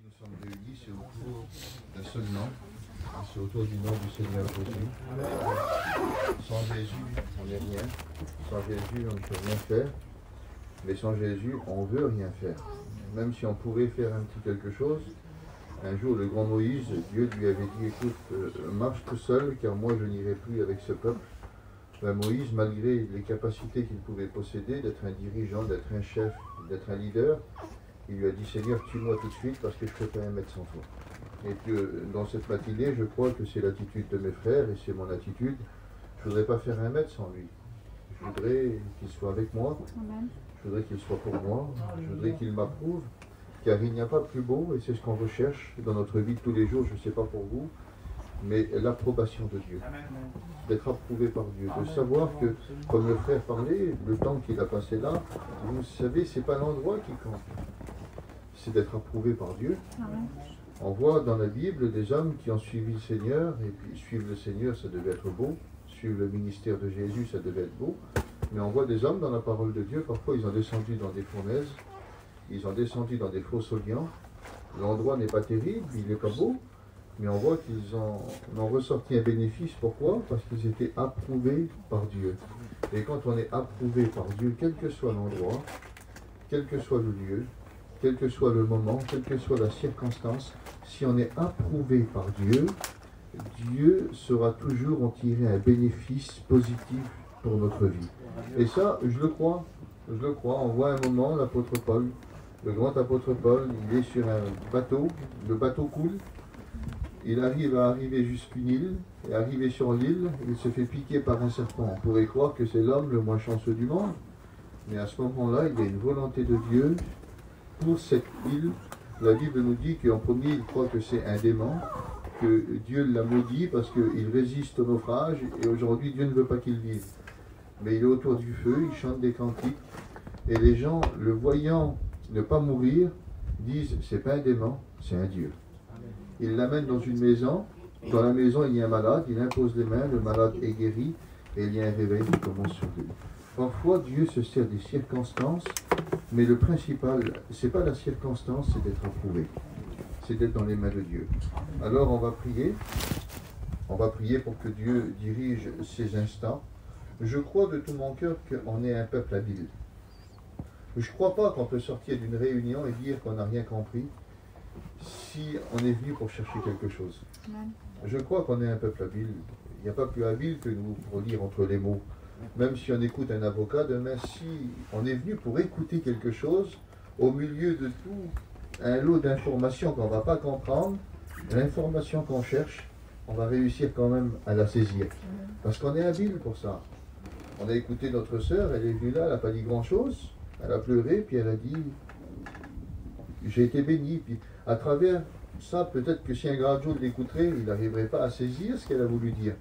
nous sommes réunis, c'est autour d'un seul nom, c'est autour du nom du Seigneur Jésus. Sans Jésus, on n'est rien. Sans Jésus, on ne peut rien faire. Mais sans Jésus, on ne veut rien faire. Même si on pourrait faire un petit quelque chose, un jour, le grand Moïse, Dieu lui avait dit, écoute, marche tout seul, car moi, je n'irai plus avec ce peuple. Ben, Moïse, malgré les capacités qu'il pouvait posséder, d'être un dirigeant, d'être un chef, d'être un leader, il lui a dit, Seigneur, tue-moi tout de suite parce que je ne peux pas mettre sans toi. Et puis, dans cette matinée, je crois que c'est l'attitude de mes frères et c'est mon attitude. Je ne voudrais pas faire un mètre sans lui. Je voudrais qu'il soit avec moi. Amen. Je voudrais qu'il soit pour moi. Je voudrais qu'il m'approuve. Car il n'y a pas plus beau, et c'est ce qu'on recherche dans notre vie de tous les jours, je ne sais pas pour vous, mais l'approbation de Dieu. D'être approuvé par Dieu. De savoir que, comme le frère parlait, le temps qu'il a passé là, vous savez, ce n'est pas l'endroit qui compte. C'est d'être approuvé par Dieu. On voit dans la Bible des hommes qui ont suivi le Seigneur, et puis suivre le Seigneur, ça devait être beau. Suivre le ministère de Jésus, ça devait être beau. Mais on voit des hommes dans la parole de Dieu, parfois ils ont descendu dans des fournaises, ils ont descendu dans des faux soliants. L'endroit n'est pas terrible, il n'est pas beau, mais on voit qu'ils ont ressorti un bénéfice. Pourquoi? Parce qu'ils étaient approuvés par Dieu. Et quand on est approuvé par Dieu, quel que soit l'endroit, quel que soit le lieu, quel que soit le moment, quelle que soit la circonstance, si on est approuvé par Dieu, Dieu saura toujours en tirer un bénéfice positif pour notre vie. Et ça, je le crois. Je le crois. On voit un moment l'apôtre Paul, le grand apôtre Paul, il est sur un bateau, le bateau coule, il arrive à arriver jusqu'une île, et arrivé sur l'île, il se fait piquer par un serpent. On pourrait croire que c'est l'homme le moins chanceux du monde, mais à ce moment-là, il y a une volonté de Dieu pour cette île. La Bible nous dit qu'en premier, il croit que c'est un démon, que Dieu l'a maudit parce qu'il résiste au naufrage, et aujourd'hui, Dieu ne veut pas qu'il vive. Mais il est autour du feu, il chante des cantiques, et les gens, le voyant ne pas mourir, disent, c'est pas un démon, c'est un Dieu. Il l'amène dans une maison, dans la maison il y a un malade, il impose les mains, le malade est guéri, et il y a un réveil qui commence sur lui. Parfois, Dieu se sert des circonstances, mais le principal, c'est pas la circonstance, c'est d'être approuvé. C'est d'être dans les mains de Dieu. Alors on va prier pour que Dieu dirige ces instants. Je crois de tout mon cœur qu'on est un peuple habile. Je ne crois pas qu'on peut sortir d'une réunion et dire qu'on n'a rien compris si on est venu pour chercher quelque chose. Je crois qu'on est un peuple habile. Il n'y a pas plus habile que nous pour lire entre les mots. Même si on écoute un avocat, demain, si on est venu pour écouter quelque chose, au milieu de tout un lot d'informations qu'on ne va pas comprendre, l'information qu'on cherche, on va réussir quand même à la saisir. Parce qu'on est habile pour ça. On a écouté notre sœur, elle est venue là, elle n'a pas dit grand-chose, elle a pleuré, puis elle a dit « j'ai été béni ». Puis à travers ça, peut-être que si un graduat l'écouterait, il n'arriverait pas à saisir ce qu'elle a voulu dire.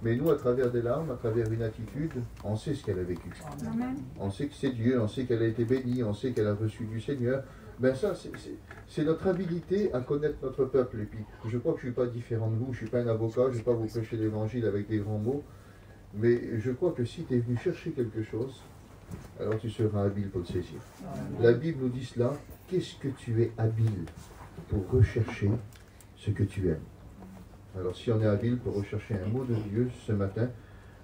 Mais nous, à travers des larmes, à travers une attitude, on sait ce qu'elle a vécu. Amen. On sait que c'est Dieu, on sait qu'elle a été bénie, on sait qu'elle a reçu du Seigneur. Ben ça, c'est notre habilité à connaître notre peuple. Et puis, je crois que je ne suis pas différent de vous, je ne suis pas un avocat, je ne vais pas vous prêcher l'évangile avec des grands mots. Mais je crois que si tu es venu chercher quelque chose, alors tu seras habile pour le saisir. La Bible nous dit cela, qu'est-ce que tu es habile pour rechercher ce que tu aimes? Alors si on est habile pour rechercher un mot de Dieu ce matin,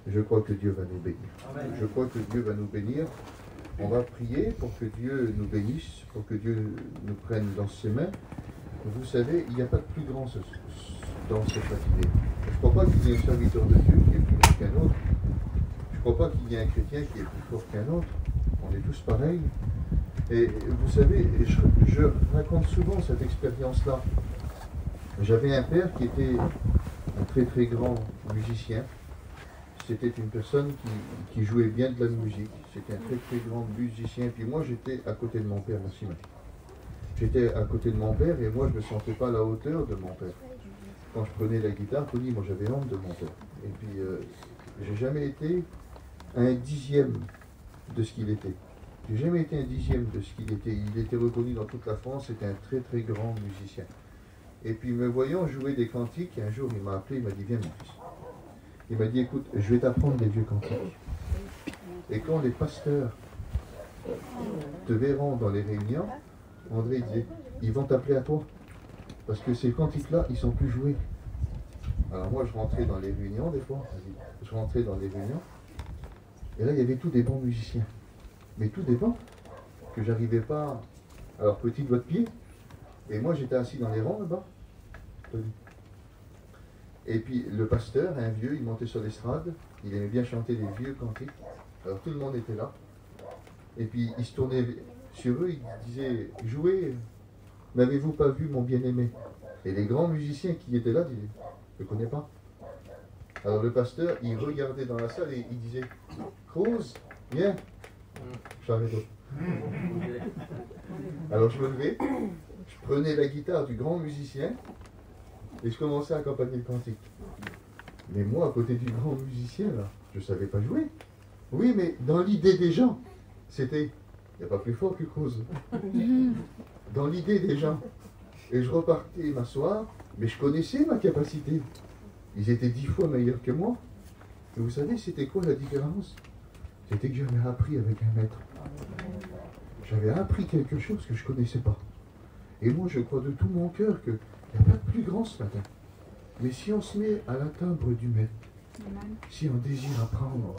je crois que Dieu va nous bénir. Amen. Je crois que Dieu va nous bénir. On va prier pour que Dieu nous bénisse, pour que Dieu nous prenne dans ses mains. Vous savez, il n'y a pas de plus grand dans cette matinée. Je ne crois pas qu'il y ait un serviteur de Dieu qui est plus grand qu'un autre. Je ne crois pas qu'il y ait un chrétien qui est plus fort qu'un autre. On est tous pareils. Et vous savez, je raconte souvent cette expérience-là. J'avais un père qui était un très très grand musicien. C'était une personne qui jouait bien de la musique. C'était un très très grand musicien. Puis moi j'étais à côté de mon père, merci Marie. J'étais à côté de mon père et moi je ne me sentais pas à la hauteur de mon père. Quand je prenais la guitare, moi j'avais honte de mon père. Et puis j'ai jamais été un dixième de ce qu'il était. J'ai jamais été un dixième de ce qu'il était. Il était reconnu dans toute la France, c'était un très très grand musicien. Et puis me voyant jouer des cantiques, un jour il m'a appelé, il m'a dit, viens mon fils. Il m'a dit, écoute, je vais t'apprendre des vieux cantiques. Et quand les pasteurs te verront dans les réunions, André disait, ils vont t'appeler à toi. Parce que ces cantiques-là, ils sont plus joués. Alors moi, je rentrais dans les réunions des fois. Je rentrais dans les réunions. Et là, il y avait tous des bons musiciens. Mais tout dépend que j'arrivais pas. Alors, petit doigt de pied. Et moi, j'étais assis dans les rangs là-bas. Et puis, le pasteur, un vieux, il montait sur l'estrade. Il aimait bien chanter des vieux cantiques. Alors, tout le monde était là. Et puis, il se tournait sur eux. Il disait, jouez, n'avez-vous pas vu mon bien-aimé? Et les grands musiciens qui étaient là disaient, je ne connais pas. Alors, le pasteur, il regardait dans la salle et il disait, Cruz, viens. J'avais d'autres. Alors je me levais, je prenais la guitare du grand musicien et je commençais à accompagner le cantique. Mais moi, à côté du grand musicien, là, je ne savais pas jouer. Oui, mais dans l'idée des gens, c'était, il n'y a pas plus fort que Cruz. Dans l'idée des gens. Et je repartais m'asseoir, mais je connaissais ma capacité. Ils étaient 10 fois meilleurs que moi. Et vous savez, c'était quoi la différence? C'était que j'avais appris avec un maître. J'avais appris quelque chose que je ne connaissais pas. Et moi, je crois de tout mon cœur qu'il n'y a pas de plus grand ce matin. Mais si on se met à la timbre du maître, si on désire apprendre,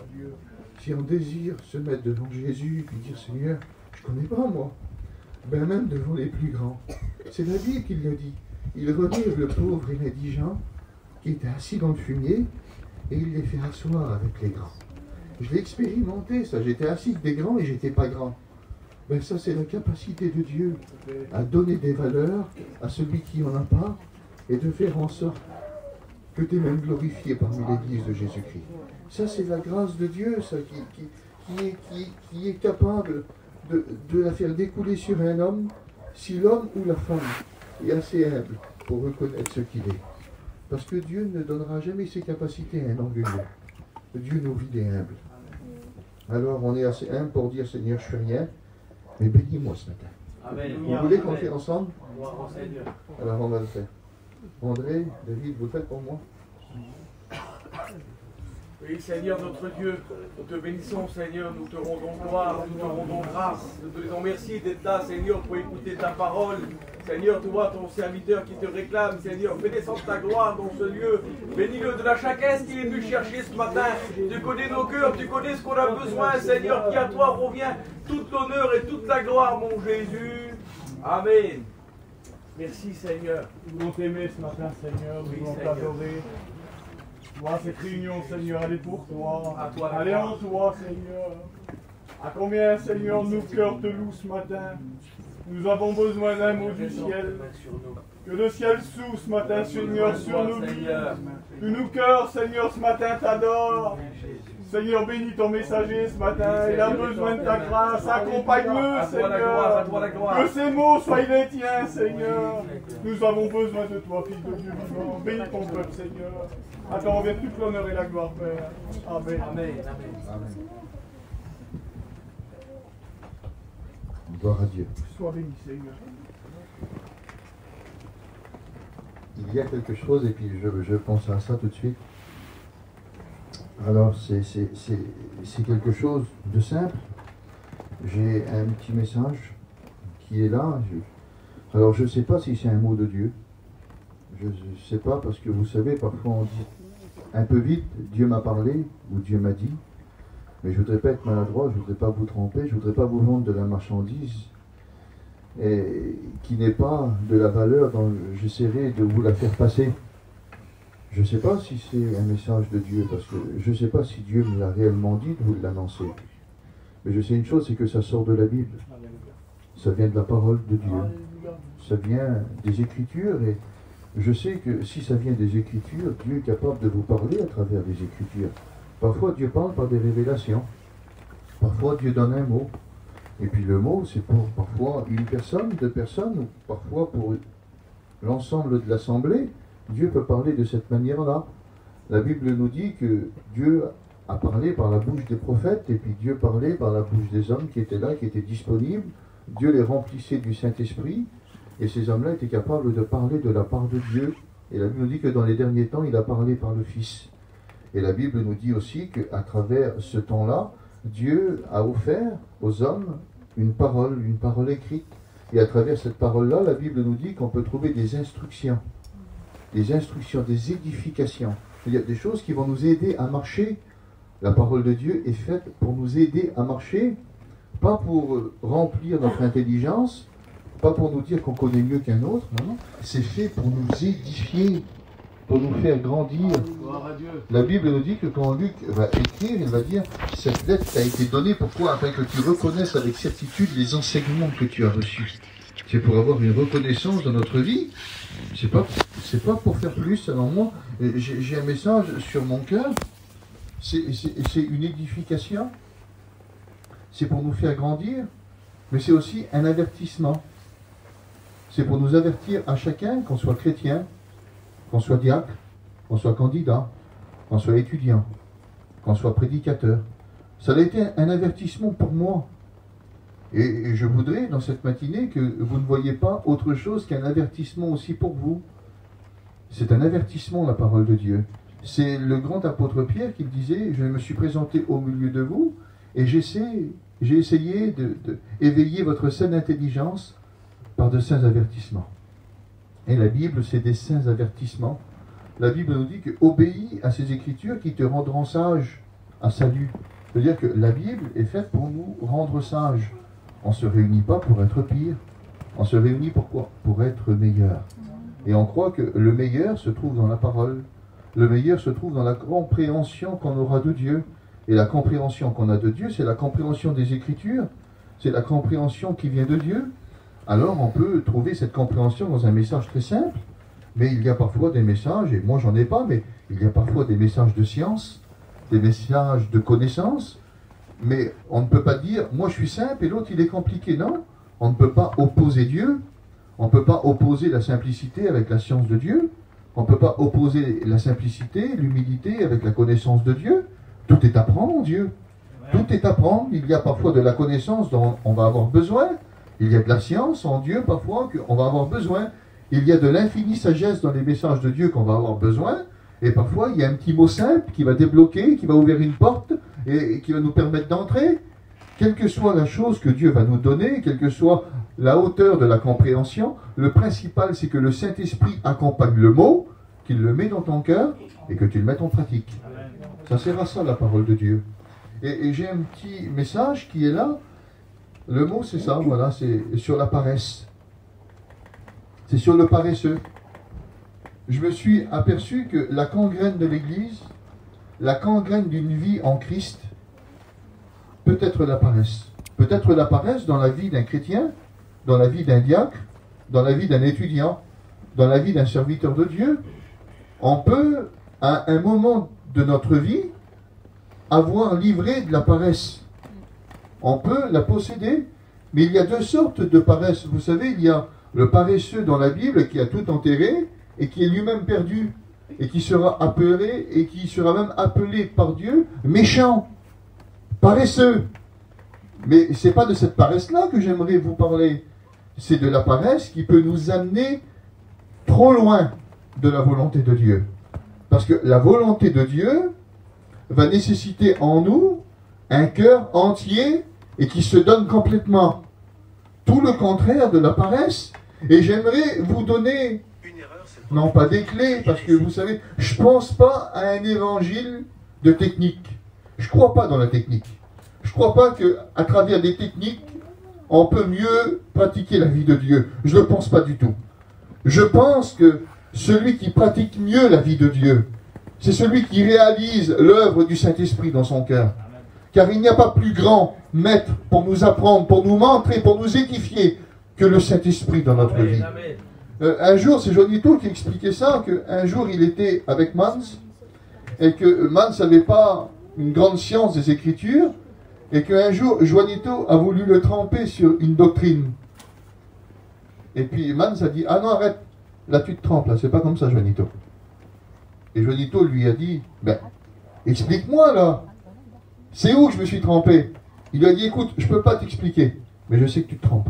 si on désire se mettre devant Jésus et dire, Seigneur, je ne connais pas moi, ben même devant les plus grands. C'est la Bible qui le dit. Il relève le pauvre et l'indigent qui était assis dans le fumier et il les fait asseoir avec les grands. Je l'ai expérimenté, ça. J'étais assis avec des grands et j'étais pas grand. Ben ça, c'est la capacité de Dieu à donner des valeurs à celui qui en a pas et de faire en sorte que tu es même glorifié parmi l'église de Jésus-Christ. Ça, c'est la grâce de Dieu, ça, qui est capable de la faire découler sur un homme si l'homme ou la femme est assez humble pour reconnaître ce qu'il est. Parce que Dieu ne donnera jamais ses capacités à un orgueilleux. Dieu nous vit des humbles. Alors on est assez humble pour dire Seigneur, je ne fais rien, mais bénis-moi ce matin. Amen. Vous voulez qu'on le fasse ensemble? Alors on va le faire. André, David, vous le faites pour moi? Oui, Seigneur notre Dieu, nous te bénissons, Seigneur, nous te rendons gloire, nous te rendons grâce, nous te disons merci d'être là, Seigneur, pour écouter ta parole. Seigneur, tu vois ton serviteur qui te réclame, Seigneur, fais descendre ta gloire dans ce lieu. Bénis-le de la chacun qu'il est venu chercher ce matin. Tu connais nos cœurs, tu connais ce qu'on a besoin, Seigneur, qui à toi revient toute l'honneur et toute la gloire, mon Jésus. Amen. Merci, Seigneur. Nous voulons t'aimer ce matin, Seigneur, nous voulons t'adorer. Vois cette réunion, Seigneur, elle est pour toi. Elle est en toi, Seigneur. À combien, Seigneur, nos cœurs te louent ce matin? Nous avons besoin d'un mot du ciel. Que le ciel s'ouvre ce matin, Seigneur, sur nos vies. Que nos cœurs, Seigneur, ce matin t'adorent. Seigneur, bénis ton messager ce matin. Il a besoin de ta grâce. Accompagne-le, Seigneur. Que ces mots soient les tiens, Seigneur. Nous avons besoin de toi, Fils de Dieu vivant. Bénis ton peuple, Seigneur. À toi revient toute l'honneur et la gloire, Père. Amen. Amen. Gloire à Dieu. Sois béni, Seigneur. Il y a quelque chose, et puis je pense à ça tout de suite. Alors, c'est quelque chose de simple. J'ai un petit message qui est là. Alors, je ne sais pas si c'est un mot de Dieu. Je ne sais pas, parce que vous savez, parfois on dit un peu vite, Dieu m'a parlé, ou Dieu m'a dit. Mais je ne voudrais pas être maladroit, je ne voudrais pas vous tromper, je ne voudrais pas vous vendre de la marchandise qui n'est pas de la valeur dont j'essaierai de vous la faire passer. Je ne sais pas si c'est un message de Dieu, parce que je ne sais pas si Dieu me l'a réellement dit de vous l'annoncer. Mais je sais une chose, c'est que ça sort de la Bible. Ça vient de la parole de Dieu. Ça vient des Écritures, et je sais que si ça vient des Écritures, Dieu est capable de vous parler à travers les Écritures. Parfois Dieu parle par des révélations. Parfois Dieu donne un mot. Et puis le mot, c'est pour parfois une personne, deux personnes, ou parfois pour l'ensemble de l'assemblée. Dieu peut parler de cette manière-là. La Bible nous dit que Dieu a parlé par la bouche des prophètes, et puis Dieu parlait par la bouche des hommes qui étaient là, qui étaient disponibles. Dieu les remplissait du Saint-Esprit, et ces hommes-là étaient capables de parler de la part de Dieu. Et la Bible nous dit que dans les derniers temps, il a parlé par le Fils. Et la Bible nous dit aussi qu'à travers ce temps-là, Dieu a offert aux hommes une parole écrite. Et à travers cette parole-là, la Bible nous dit qu'on peut trouver des instructions, des édifications. Il y a des choses qui vont nous aider à marcher. La parole de Dieu est faite pour nous aider à marcher, pas pour remplir notre intelligence, pas pour nous dire qu'on connaît mieux qu'un autre, non. C'est fait pour nous édifier, pour nous faire grandir. La Bible nous dit que quand Luc va écrire, il va dire « Cette lettre t'a été donnée, pourquoi ? Afin que tu reconnaisses avec certitude les enseignements que tu as reçus. » C'est pour avoir une reconnaissance dans notre vie. C'est pas pour faire plus. Alors moi, j'ai un message sur mon cœur. C'est une édification. C'est pour nous faire grandir. Mais c'est aussi un avertissement. C'est pour nous avertir à chacun, qu'on soit chrétien, qu'on soit diacre, qu'on soit candidat, qu'on soit étudiant, qu'on soit prédicateur. Ça a été un avertissement pour moi. Et je voudrais, dans cette matinée, que vous ne voyez pas autre chose qu'un avertissement aussi pour vous. C'est un avertissement, la parole de Dieu. C'est le grand apôtre Pierre qui disait « Je me suis présenté au milieu de vous, et j'ai essayé d'éveiller votre saine intelligence par de saints avertissements. » Et la Bible, c'est des saints avertissements. La Bible nous dit que « Obéis à ces Écritures qui te rendront sages à salut ». C'est-à-dire que la Bible est faite pour nous rendre sages. On ne se réunit pas pour être pire. On se réunit pourquoi ? Pour être meilleur. Et on croit que le meilleur se trouve dans la parole. Le meilleur se trouve dans la compréhension qu'on aura de Dieu. Et la compréhension qu'on a de Dieu, c'est la compréhension des Écritures. C'est la compréhension qui vient de Dieu. Alors on peut trouver cette compréhension dans un message très simple. Mais il y a parfois des messages, et moi j'en ai pas, mais il y a parfois des messages de science, des messages de connaissance. Mais on ne peut pas dire, moi je suis simple et l'autre il est compliqué. Non, on ne peut pas opposer Dieu. On ne peut pas opposer la simplicité avec la science de Dieu. On ne peut pas opposer la simplicité, l'humilité avec la connaissance de Dieu. Tout est à prendre en Dieu. Tout est à prendre. Il y a parfois de la connaissance dont on va avoir besoin. Il y a de la science en Dieu parfois qu'on va avoir besoin. Il y a de l'infinie sagesse dans les messages de Dieu qu'on va avoir besoin. Et parfois il y a un petit mot simple qui va débloquer, qui va ouvrir une porte et qui va nous permettre d'entrer. Quelle que soit la chose que Dieu va nous donner, quelle que soit la hauteur de la compréhension, le principal c'est que le Saint-Esprit accompagne le mot, qu'il le met dans ton cœur et que tu le mettes en pratique. Ça sert à ça la parole de Dieu. Et j'ai un petit message qui est là. Le mot c'est ça, voilà, c'est sur la paresse. C'est sur le paresseux. Je me suis aperçu que la gangrène de l'Église, la gangrène d'une vie en Christ, peut être la paresse. Peut être la paresse dans la vie d'un chrétien, dans la vie d'un diacre, dans la vie d'un étudiant, dans la vie d'un serviteur de Dieu. On peut, à un moment de notre vie, avoir livré de la paresse. On peut la posséder, mais il y a deux sortes de paresse. Vous savez, il y a le paresseux dans la Bible qui a tout enterré et qui est lui-même perdu et qui sera appelé et qui sera même appelé par Dieu méchant, paresseux. Mais c'est pas de cette paresse-là que j'aimerais vous parler. C'est de la paresse qui peut nous amener trop loin de la volonté de Dieu. Parce que la volonté de Dieu va nécessiter en nous un cœur entier et qui se donne complètement. Tout le contraire de la paresse. Et j'aimerais vous donner, non pas des clés, parce que vous savez, je ne pense pas à un évangile de technique. Je ne crois pas dans la technique. Je ne crois pas qu'à travers des techniques, on peut mieux pratiquer la vie de Dieu. Je ne le pense pas du tout. Je pense que celui qui pratique mieux la vie de Dieu, c'est celui qui réalise l'œuvre du Saint-Esprit dans son cœur. Car il n'y a pas plus grand maître pour nous apprendre, pour nous montrer, pour nous édifier que le Saint-Esprit dans notre vie. Un jour, c'est Jonito qui expliquait ça, qu'un jour il était avec Mans, et que Mans n'avait pas une grande science des Écritures, et qu'un jour, Juanito a voulu le tremper sur une doctrine. Et puis Mans a dit, ah non, arrête, là tu te trempes, là, c'est pas comme ça, Juanito. Et Juanito lui a dit, ben, explique-moi là, c'est où que je me suis trempé? Il lui a dit, écoute, je peux pas t'expliquer, mais je sais que tu te trompes.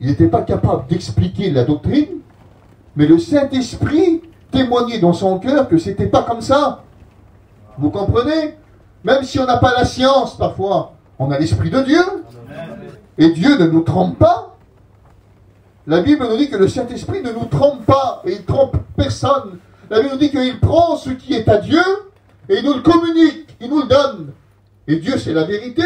Il n'était pas capable d'expliquer la doctrine, mais le Saint-Esprit témoignait dans son cœur que c'était pas comme ça. Vous comprenez? Même si on n'a pas la science, parfois, on a l'Esprit de Dieu. Et Dieu ne nous trompe pas. La Bible nous dit que le Saint-Esprit ne nous trompe pas, et il trompe personne. La Bible nous dit qu'il prend ce qui est à Dieu, et il nous le communique, il nous le donne. Et Dieu, c'est la vérité.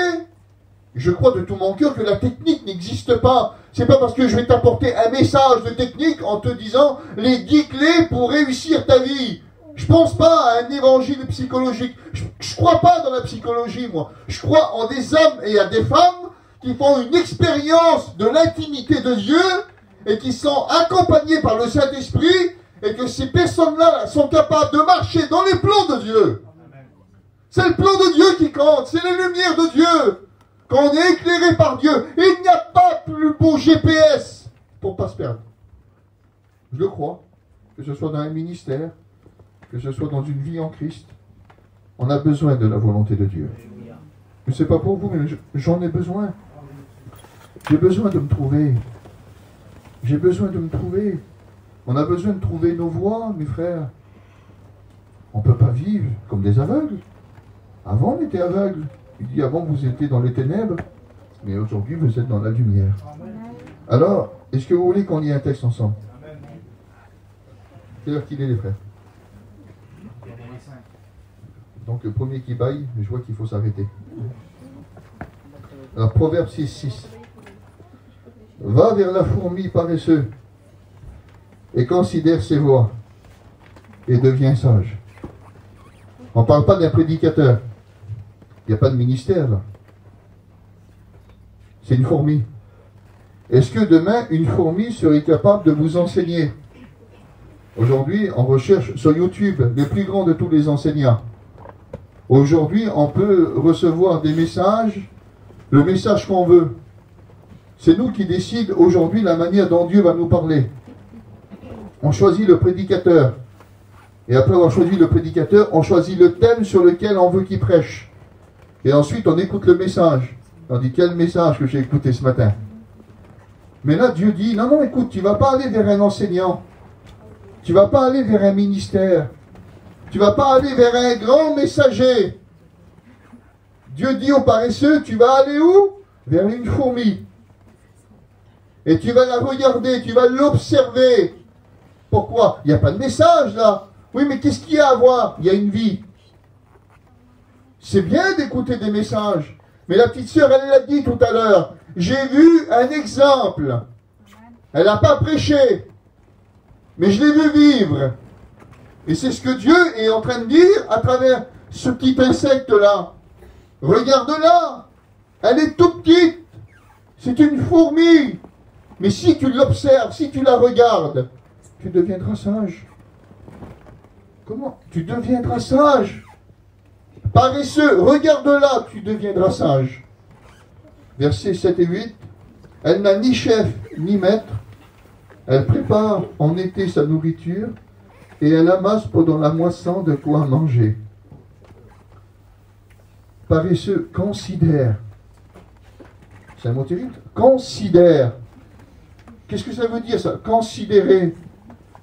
Je crois de tout mon cœur que la technique n'existe pas. C'est pas parce que je vais t'apporter un message de technique en te disant les 10 clés pour réussir ta vie. Je pense pas à un évangile psychologique. Je crois pas dans la psychologie, moi. Je crois en des hommes et à des femmes qui font une expérience de l'intimité de Dieu et qui sont accompagnés par le Saint-Esprit et que ces personnes-là sont capables de marcher dans les plans de Dieu. C'est le plan de Dieu qui compte, c'est les lumières de Dieu. Quand on est éclairé par Dieu, il n'y a pas plus beau GPS pour ne pas se perdre. Je le crois, que ce soit dans un ministère, que ce soit dans une vie en Christ, on a besoin de la volonté de Dieu. Je ne sais pas pour vous, mais j'en ai besoin. J'ai besoin de me trouver. J'ai besoin de me trouver. On a besoin de trouver nos voies, mes frères. On ne peut pas vivre comme des aveugles. Avant, on était aveugles. Il dit, avant, vous étiez dans les ténèbres, mais aujourd'hui, vous êtes dans la lumière. Alors, est-ce que vous voulez qu'on lit un texte ensemble? Quelle heure qu'il est, les frères? Donc, le premier qui baille, je vois qu'il faut s'arrêter. Alors, Proverbe 6:6. Va vers la fourmi paresseux et considère ses voies et deviens sage. On ne parle pas d'un prédicateur. Il n'y a pas de ministère là. C'est une fourmi. Est-ce que demain, une fourmi serait capable de vous enseigner? Aujourd'hui, on recherche sur YouTube les plus grands de tous les enseignants. Aujourd'hui, on peut recevoir des messages, le message qu'on veut. C'est nous qui décidons aujourd'hui la manière dont Dieu va nous parler. On choisit le prédicateur. Et après avoir choisi le prédicateur, on choisit le thème sur lequel on veut qu'il prêche. Et ensuite, on écoute le message. On dit, quel message que j'ai écouté ce matin? Mais là, Dieu dit, non, non, écoute, tu ne vas pas aller vers un enseignant. Tu ne vas pas aller vers un ministère. Tu ne vas pas aller vers un grand messager. Dieu dit aux paresseux, tu vas aller où? Vers une fourmi. Et tu vas la regarder, tu vas l'observer. Pourquoi? Il n'y a pas de message là. Oui, mais qu'est-ce qu'il y a à voir? Il y a une vie. C'est bien d'écouter des messages. Mais la petite sœur, elle l'a dit tout à l'heure. J'ai vu un exemple. Elle n'a pas prêché. Mais je l'ai vu vivre. Et c'est ce que Dieu est en train de dire à travers ce petit insecte-là. Regarde-la. Elle est toute petite. C'est une fourmi. Mais si tu l'observes, si tu la regardes, tu deviendras sage. Comment? Tu deviendras sage. Paresseux, regarde-la, tu deviendras sage. Versets 7 et 8. Elle n'a ni chef ni maître. Elle prépare en été sa nourriture et elle amasse pendant la moisson de quoi manger. Paresseux, considère. C'est un mot terrible. Considère. Qu'est-ce que ça veut dire ça? Considérer.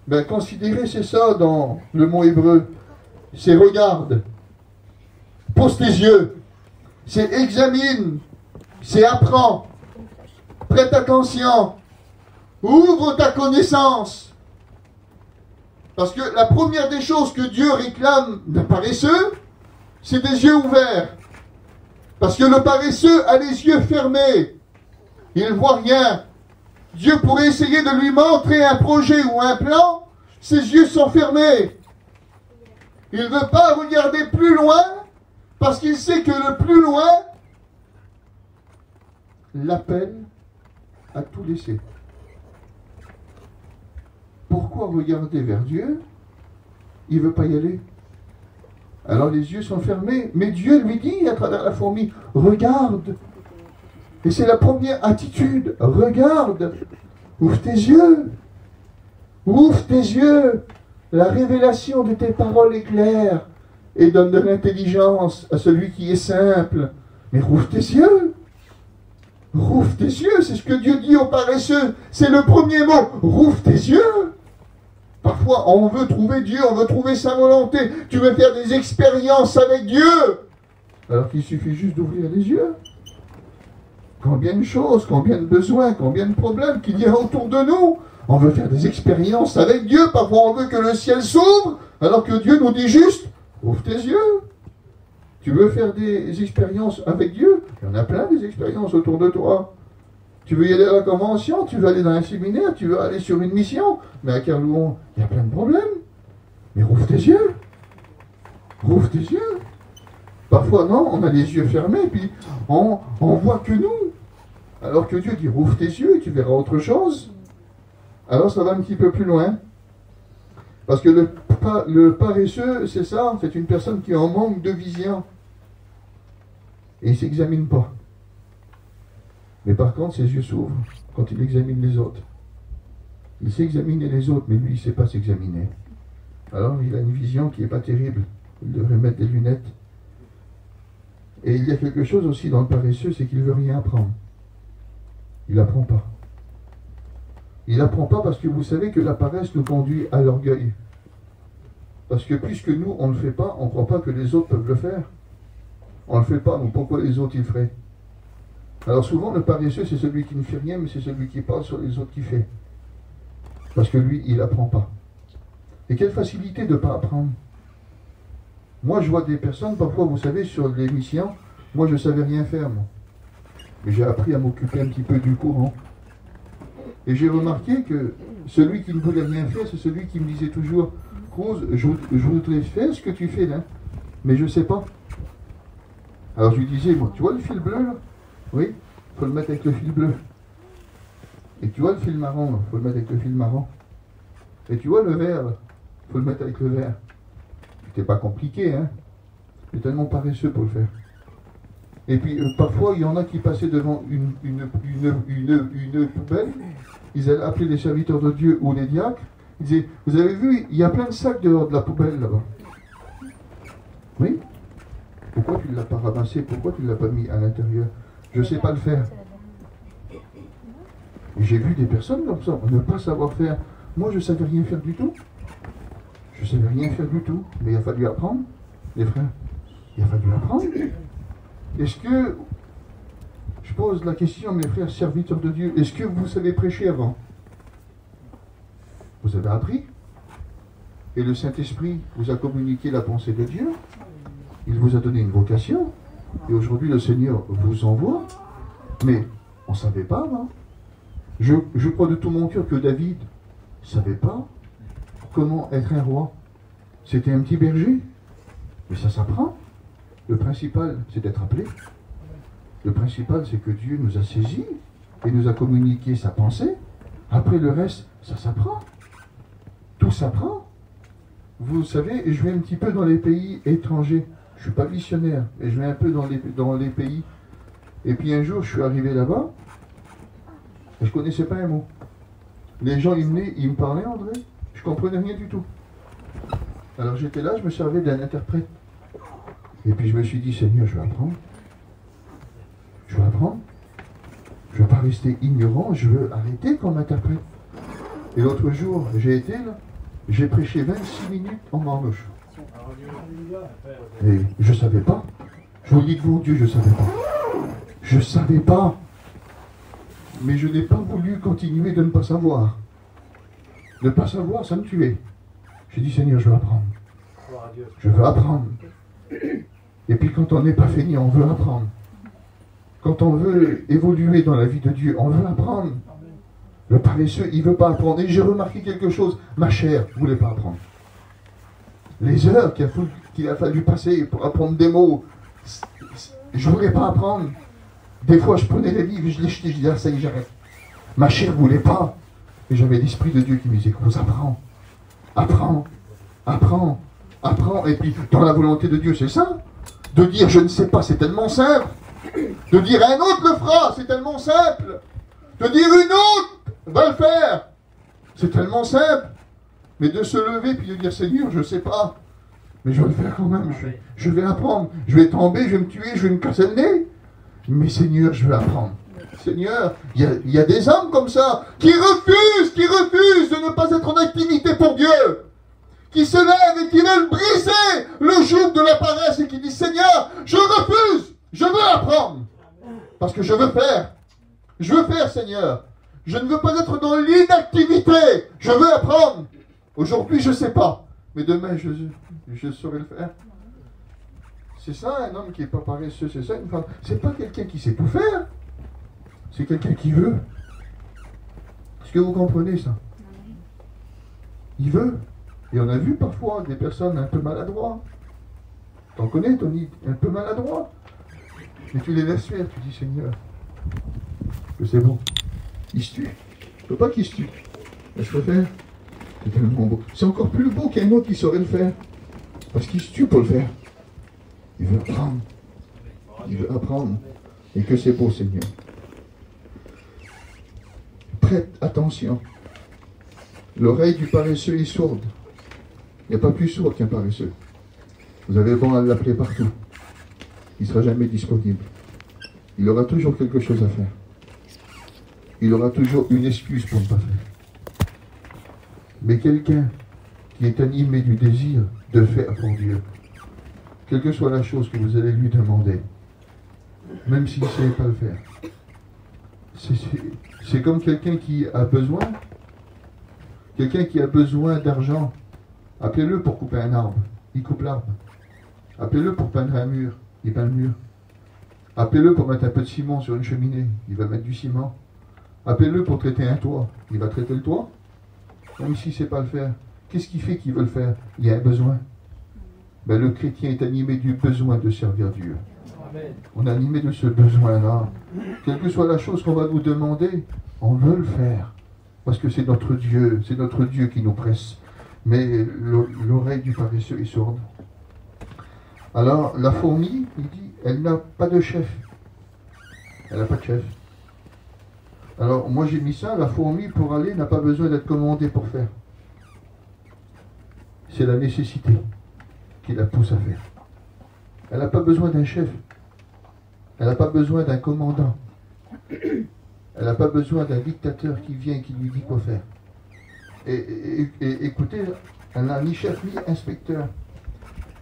Ben, considérer, c'est ça dans le mot hébreu. C'est regarde. Pose tes yeux. C'est examine. C'est apprends. Prête attention. Ouvre ta connaissance. Parce que la première des choses que Dieu réclame d'un paresseux, c'est des yeux ouverts. Parce que le paresseux a les yeux fermés. Il ne voit rien. Dieu pourrait essayer de lui montrer un projet ou un plan, ses yeux sont fermés. Il ne veut pas regarder plus loin, parce qu'il sait que le plus loin l'appelle à tout laisser. Pourquoi regarder vers Dieu? Il ne veut pas y aller. Alors les yeux sont fermés, mais Dieu lui dit à travers la fourmi, regarde. Et c'est la première attitude. Regarde. Ouvre tes yeux. Ouvre tes yeux. La révélation de tes paroles est claire et donne de l'intelligence à celui qui est simple. Mais rouvre tes yeux. Rouvre tes yeux. C'est ce que Dieu dit aux paresseux. C'est le premier mot. Rouvre tes yeux. Parfois, on veut trouver Dieu, on veut trouver sa volonté. Tu veux faire des expériences avec Dieu. Alors qu'il suffit juste d'ouvrir les yeux. combien de choses, combien de besoins, combien de problèmes qu'il y a autour de nous. On veut faire des expériences avec Dieu. Parfois, on veut que le ciel s'ouvre, alors que Dieu nous dit juste, ouvre tes yeux. Tu veux faire des expériences avec Dieu? Il y en a plein des expériences autour de toi. Tu veux y aller à la convention, tu veux aller dans un séminaire, tu veux aller sur une mission. Mais à Kerlouan, il y a plein de problèmes. Mais rouvre tes yeux. Rouvre tes yeux. Parfois, non, on a les yeux fermés, puis on voit que nous. Alors que Dieu dit, rouvre tes yeux et tu verras autre chose. Alors ça va un petit peu plus loin. Parce que le paresseux, c'est ça, c'est une personne qui est en manque de vision. Et il ne s'examine pas. Mais par contre, ses yeux s'ouvrent quand il examine les autres. Il sait examiner les autres, mais lui, il ne sait pas s'examiner. Alors, il a une vision qui n'est pas terrible. Il devrait mettre des lunettes. Et il y a quelque chose aussi dans le paresseux, c'est qu'il ne veut rien apprendre. Il n'apprend pas. Il n'apprend pas parce que vous savez que la paresse nous conduit à l'orgueil. Parce que puisque nous, on ne le fait pas, on ne croit pas que les autres peuvent le faire. On ne le fait pas, donc pourquoi les autres, ils le feraient? Alors souvent, le paresseux, c'est celui qui ne fait rien, mais c'est celui qui parle sur les autres qui fait. Parce que lui, il n'apprend pas. Et quelle facilité de ne pas apprendre. Moi, je vois des personnes, parfois, vous savez, sur les missions, moi, je ne savais rien faire, moi. Mais j'ai appris à m'occuper un petit peu du courant. Et j'ai remarqué que celui qui ne voulait rien faire, c'est celui qui me disait toujours, Cruz, je voudrais faire ce que tu fais là, mais je ne sais pas. Alors je lui disais, moi, tu vois le fil bleu là? Oui, il faut le mettre avec le fil bleu. Et tu vois le fil marron, il faut le mettre avec le fil marron. Et tu vois le vert, il faut le mettre avec le vert. C'était pas compliqué, hein? C'est tellement paresseux pour le faire. Et puis parfois il y en a qui passaient devant une poubelle, ils allaient appeler les serviteurs de Dieu ou les diacres, ils disaient, vous avez vu, il y a plein de sacs dehors de la poubelle là-bas. Oui? Pourquoi tu ne l'as pas ramassé? Pourquoi tu ne l'as pas mis à l'intérieur? Je ne sais pas le faire. Et j'ai vu des personnes comme ça, ne pas savoir faire. Moi je ne savais rien faire du tout. Je ne savais rien faire du tout, mais il a fallu apprendre, les frères. Il a fallu apprendre. Est-ce que, je pose la question, mes frères serviteurs de Dieu, est-ce que vous savez prêcher avant? Vous avez appris? Et le Saint-Esprit vous a communiqué la pensée de Dieu? Il vous a donné une vocation? Et aujourd'hui, le Seigneur vous envoie? Mais on ne savait pas avant. Je crois de tout mon cœur que David ne savait pas comment être un roi. C'était un petit berger. Mais ça s'apprend. Le principal, c'est d'être appelé. Le principal, c'est que Dieu nous a saisis et nous a communiqué sa pensée. Après le reste, ça s'apprend. Tout s'apprend. Vous savez, je vais un petit peu dans les pays étrangers. Je ne suis pas missionnaire, mais je vais un peu dans les pays. Et puis un jour, je suis arrivé là-bas, et je ne connaissais pas un mot. Les gens, ils venaient, ils me parlaient, André. Je ne comprenais rien du tout. Alors j'étais là, je me servais d'un interprète. Et puis je me suis dit, Seigneur, je vais apprendre. Je vais apprendre. Je ne veux pas rester ignorant, je veux arrêter comme interprète. Et l'autre jour, j'ai été là, j'ai prêché 26 minutes en marche. Et je ne savais pas. Je vous le dis devant Dieu, je ne savais pas. Je ne savais pas. Mais je n'ai pas voulu continuer de ne pas savoir. Ne pas savoir, ça me tuait. J'ai dit, Seigneur, je veux apprendre. Je veux apprendre. Et puis quand on n'est pas fini, on veut apprendre. Quand on veut évoluer dans la vie de Dieu, on veut apprendre. Le paresseux, il ne veut pas apprendre. Et j'ai remarqué quelque chose. Ma chair ne voulait pas apprendre. Les heures qu'il a fallu passer pour apprendre des mots, je ne voulais pas apprendre. Des fois, je prenais les livres, je les jetais, je disais, ah, ça y est, j'arrête. Ma chair ne voulait pas. Et j'avais l'Esprit de Dieu qui me disait, apprends, apprends, apprends, apprends. Et puis, dans la volonté de Dieu, c'est ça. De dire, je ne sais pas, c'est tellement simple. De dire, un autre le fera, c'est tellement simple. De dire, une autre va le faire, c'est tellement simple. Mais de se lever puis de dire, Seigneur, je ne sais pas, mais je vais le faire quand même, je vais apprendre. Je vais tomber, je vais me tuer, je vais me casser le nez. Mais Seigneur, je vais apprendre. Seigneur, il y a des hommes comme ça qui refusent de ne pas être en activité pour Dieu, qui se lèvent et qui veulent briser le joug de la paresse et qui disent, Seigneur, je refuse, je veux apprendre. Parce que je veux faire. Je veux faire, Seigneur. Je ne veux pas être dans l'inactivité. Je veux apprendre. Aujourd'hui, je ne sais pas. Mais demain, je saurai le faire. C'est ça, un homme qui n'est pas paresseux. C'est ça, une femme. C'est pas quelqu'un qui sait tout faire. C'est quelqu'un qui veut. Est-ce que vous comprenez ça? Il veut. Et on a vu parfois des personnes un peu maladroits. T'en connais, Tony? Un peu maladroits. Mais tu les laisses faire. Tu dis, Seigneur, que c'est bon. Il se tue. Je ne veux pas qu'il se tue. Mais je préfère. C'est tellement beau. C'est encore plus beau qu'un autre qui saurait le faire. Parce qu'il se tue pour le faire. Il veut apprendre. Il veut apprendre. Et que c'est beau, Seigneur. Prête attention. L'oreille du paresseux est sourde. Il n'y a pas plus sourd qu'un paresseux. Vous avez bon à l'appeler partout. Il ne sera jamais disponible. Il aura toujours quelque chose à faire. Il aura toujours une excuse pour ne pas faire. Mais quelqu'un qui est animé du désir de faire pour Dieu, quelle que soit la chose que vous allez lui demander, même s'il ne sait pas le faire, c'est comme quelqu'un qui a besoin d'argent. Appelez-le pour couper un arbre, il coupe l'arbre. Appelez-le pour peindre un mur, il peint le mur. Appelez-le pour mettre un peu de ciment sur une cheminée, il va mettre du ciment. Appelez-le pour traiter un toit, il va traiter le toit. Même s'il ne sait pas le faire, qu'est-ce qui fait qu'il veut le faire? Il y a un besoin. Ben, le chrétien est animé du besoin de servir Dieu. On est animé de ce besoin-là. Quelle que soit la chose qu'on va nous demander, on veut le faire. Parce que c'est notre Dieu qui nous presse. Mais l'oreille du paresseux est sourde. Alors, la fourmi, il dit, elle n'a pas de chef. Elle n'a pas de chef. Alors, moi j'ai mis ça, la fourmi, pour aller, n'a pas besoin d'être commandée pour faire. C'est la nécessité qui la pousse à faire. Elle n'a pas besoin d'un chef. Elle n'a pas besoin d'un commandant. Elle n'a pas besoin d'un dictateur qui vient et qui lui dit quoi faire. Et écoutez, elle n'a ni chef ni inspecteur.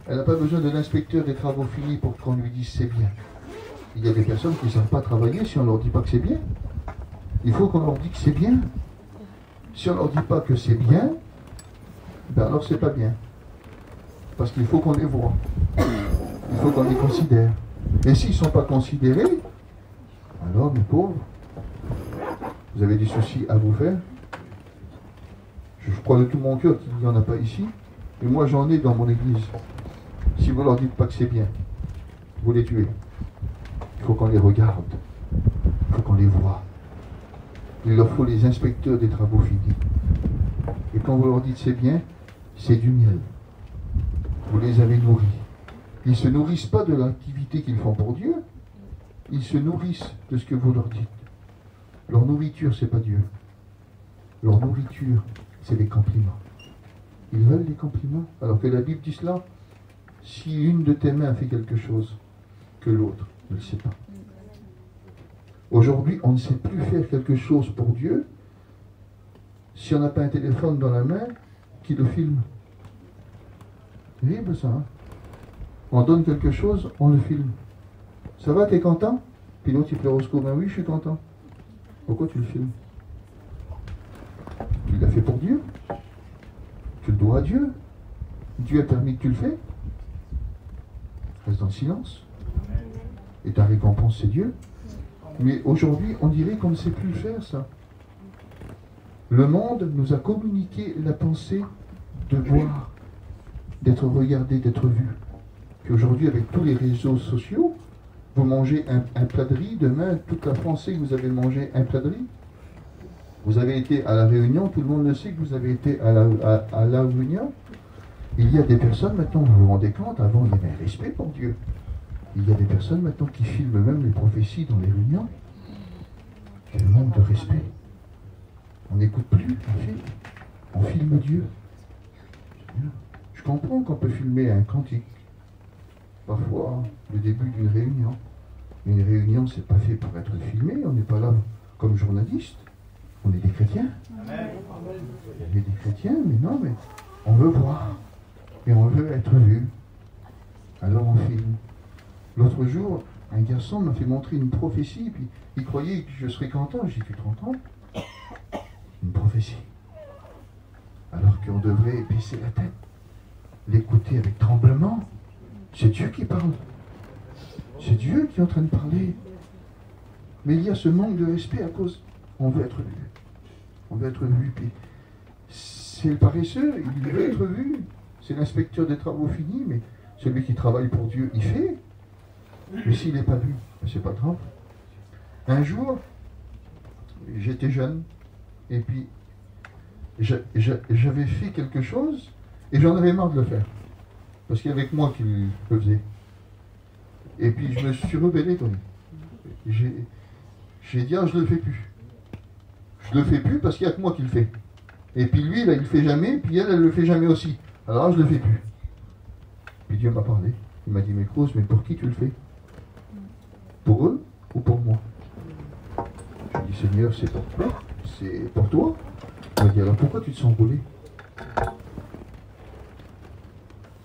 Elle n'a pas besoin de l'inspecteur des travaux finis pour qu'on lui dise c'est bien. Il y a des personnes qui ne savent pas travailler si on ne leur dit pas que c'est bien. Il faut qu'on leur dise que c'est bien. Si on ne leur dit pas que c'est bien, ben alors c'est pas bien. Parce qu'il faut qu'on les voit. Il faut qu'on les considère. Et s'ils ne sont pas considérés, alors mes pauvres, vous avez des soucis à vous faire. Je crois de tout mon cœur qu'il n'y en a pas ici. Et moi j'en ai dans mon église. Si vous ne leur dites pas que c'est bien, vous les tuez. Il faut qu'on les regarde. Il faut qu'on les voit. Il leur faut les inspecteurs des travaux finis. Et quand vous leur dites c'est bien, c'est du miel. Vous les avez nourris. Ils ne se nourrissent pas de l'activité qu'ils font pour Dieu. Ils se nourrissent de ce que vous leur dites. Leur nourriture, c'est pas Dieu. Leur nourriture, c'est les compliments. Ils veulent les compliments. Alors que la Bible dit cela, si une de tes mains fait quelque chose que l'autre ne le sait pas. Aujourd'hui, on ne sait plus faire quelque chose pour Dieu si on n'a pas un téléphone dans la main qui le filme. C'est terrible ça, hein? On donne quelque chose, on le filme. Ça va, t'es content? Puis l'autre il pleure au secours. Ben oui, je suis content. Pourquoi tu le filmes? Tu l'as fait pour Dieu. Tu le dois à Dieu. Dieu a permis que tu le fais. Reste dans le silence. Et ta récompense, c'est Dieu. Mais aujourd'hui, on dirait qu'on ne sait plus faire ça. Le monde nous a communiqué la pensée de voir, d'être regardé, d'être vu. Puis aujourd'hui, avec tous les réseaux sociaux, vous mangez un plat de riz, demain, toute la France sait que vous avez mangé un plat de riz. Vous avez été à la Réunion, tout le monde le sait que vous avez été à la Réunion. Il y a des personnes maintenant, vous vous rendez compte, avant il y avait un respect pour Dieu. Il y a des personnes maintenant qui filment même les prophéties dans les réunions. Quel manque de respect. On n'écoute plus, on filme Dieu. Je comprends qu'on peut filmer un cantique. Parfois, le début d'une réunion. Mais une réunion, c'est pas fait pour être filmé, on n'est pas là comme journaliste. On est des chrétiens. On est des chrétiens, mais non, mais on veut voir. Et on veut être vu. Alors on filme. L'autre jour, un garçon m'a fait montrer une prophétie, puis il croyait que je serais content. J'ai dit, tu te rends compte? Une prophétie. Alors qu'on devrait baisser la tête, l'écouter avec tremblement. C'est Dieu qui parle. C'est Dieu qui est en train de parler. Mais il y a ce manque de respect à cause. On veut être vu. On veut être vu. Puis c'est le paresseux, il veut être vu. C'est l'inspecteur des travaux finis, mais celui qui travaille pour Dieu, il fait. Mais s'il n'est pas vu, c'est pas grave. Un jour, j'étais jeune, et puis j'avais fait quelque chose, et j'en avais marre de le faire. Parce qu'il y avait que moi qui le faisais. Et puis je me suis rebellé, Tony. J'ai dit, ah, je ne le fais plus. Je ne le fais plus parce qu'il n'y a que moi qui le fais. Et puis lui, là, il ne le fait jamais, puis elle ne le fait jamais aussi. Alors je ne le fais plus. Puis Dieu m'a parlé. Il m'a dit, mais Cruz, mais pour qui tu le fais? Pour eux ou pour moi? J'ai dit, Seigneur, c'est pour toi. C'est pour toi. Il m'a dit, alors pourquoi tu te sens roulé?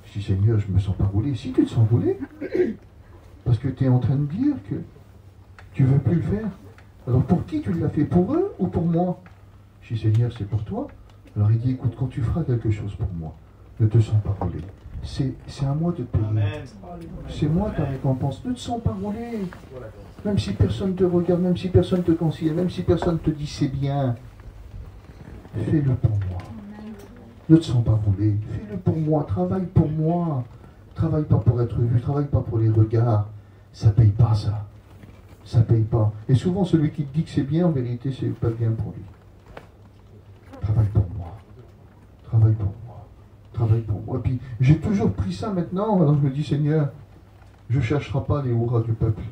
Je dis, Seigneur, je ne me sens pas roulé. Si tu te sens roulé, parce que tu es en train de dire que tu ne veux plus le faire. Alors pour qui tu l'as fait? Pour eux ou pour moi? Je dis, Seigneur, c'est pour toi. Alors il dit, écoute, quand tu feras quelque chose pour moi, ne te sens pas roulé. C'est à moi de te payer. C'est moi ta récompense. Ne te sens pas roulé. Même si personne te regarde, même si personne te considère, même si personne te dit c'est bien, fais-le pour moi. Ne te sens pas roulé. Fais-le pour moi. Travaille pour moi. Travaille pas pour être vu. Travaille pas pour les regards. Ça paye pas, ça. Ça paye pas. Et souvent, celui qui te dit que c'est bien, en vérité, c'est pas bien pour lui. Travaille pour moi. Travaille pour moi. Travaille pour moi. Et puis, j'ai toujours pris ça maintenant. Alors je me dis, Seigneur, je ne chercherai pas les hurrahs du peuple.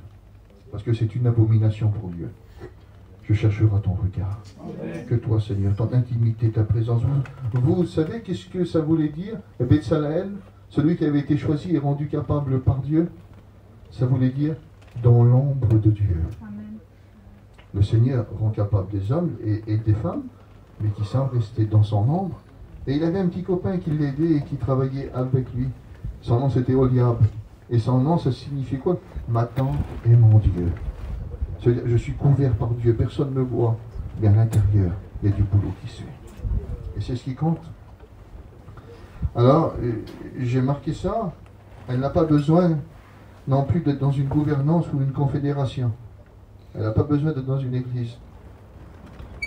Parce que c'est une abomination pour Dieu. Je chercherai ton regard. Que toi, Seigneur, ton intimité, ta présence. Vous savez qu'est-ce que ça voulait dire? Betsalaël, celui qui avait été choisi et rendu capable par Dieu, ça voulait dire dans l'ombre de Dieu. Amen. Le Seigneur rend capable des hommes et des femmes, mais qui savent rester dans son ombre. Et il avait un petit copain qui l'aidait et qui travaillait avec lui. Son nom c'était Oliab. Et son nom, ça signifie quoi? Ma tente est mon Dieu. C'est-à-dire, je suis couvert par Dieu, personne ne me voit. Mais à l'intérieur, il y a du boulot qui se fait. Et c'est ce qui compte. Alors, j'ai marqué ça. Elle n'a pas besoin non plus d'être dans une gouvernance ou une confédération. Elle n'a pas besoin d'être dans une église.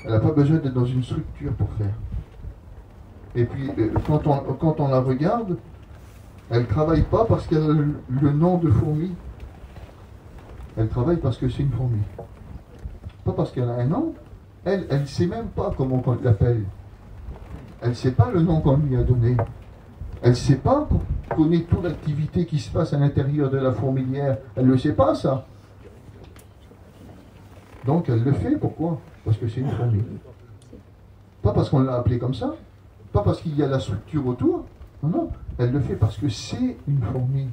Elle n'a pas besoin d'être dans une structure pour faire. Et puis, quand on la regarde, elle ne travaille pas parce qu'elle a le nom de fourmi. Elle travaille parce que c'est une fourmi. Pas parce qu'elle a un nom. Elle ne sait même pas comment on l'appelle. Elle ne sait pas le nom qu'on lui a donné. Elle ne sait pas qu'on connaît toute l'activité qui se passe à l'intérieur de la fourmilière. Elle ne le sait pas, ça. Donc elle le fait. Pourquoi? Parce que c'est une fourmi. Pas parce qu'on l'a appelée comme ça. Pas parce qu'il y a la structure autour. Non, non. Elle le fait parce que c'est une fourmi.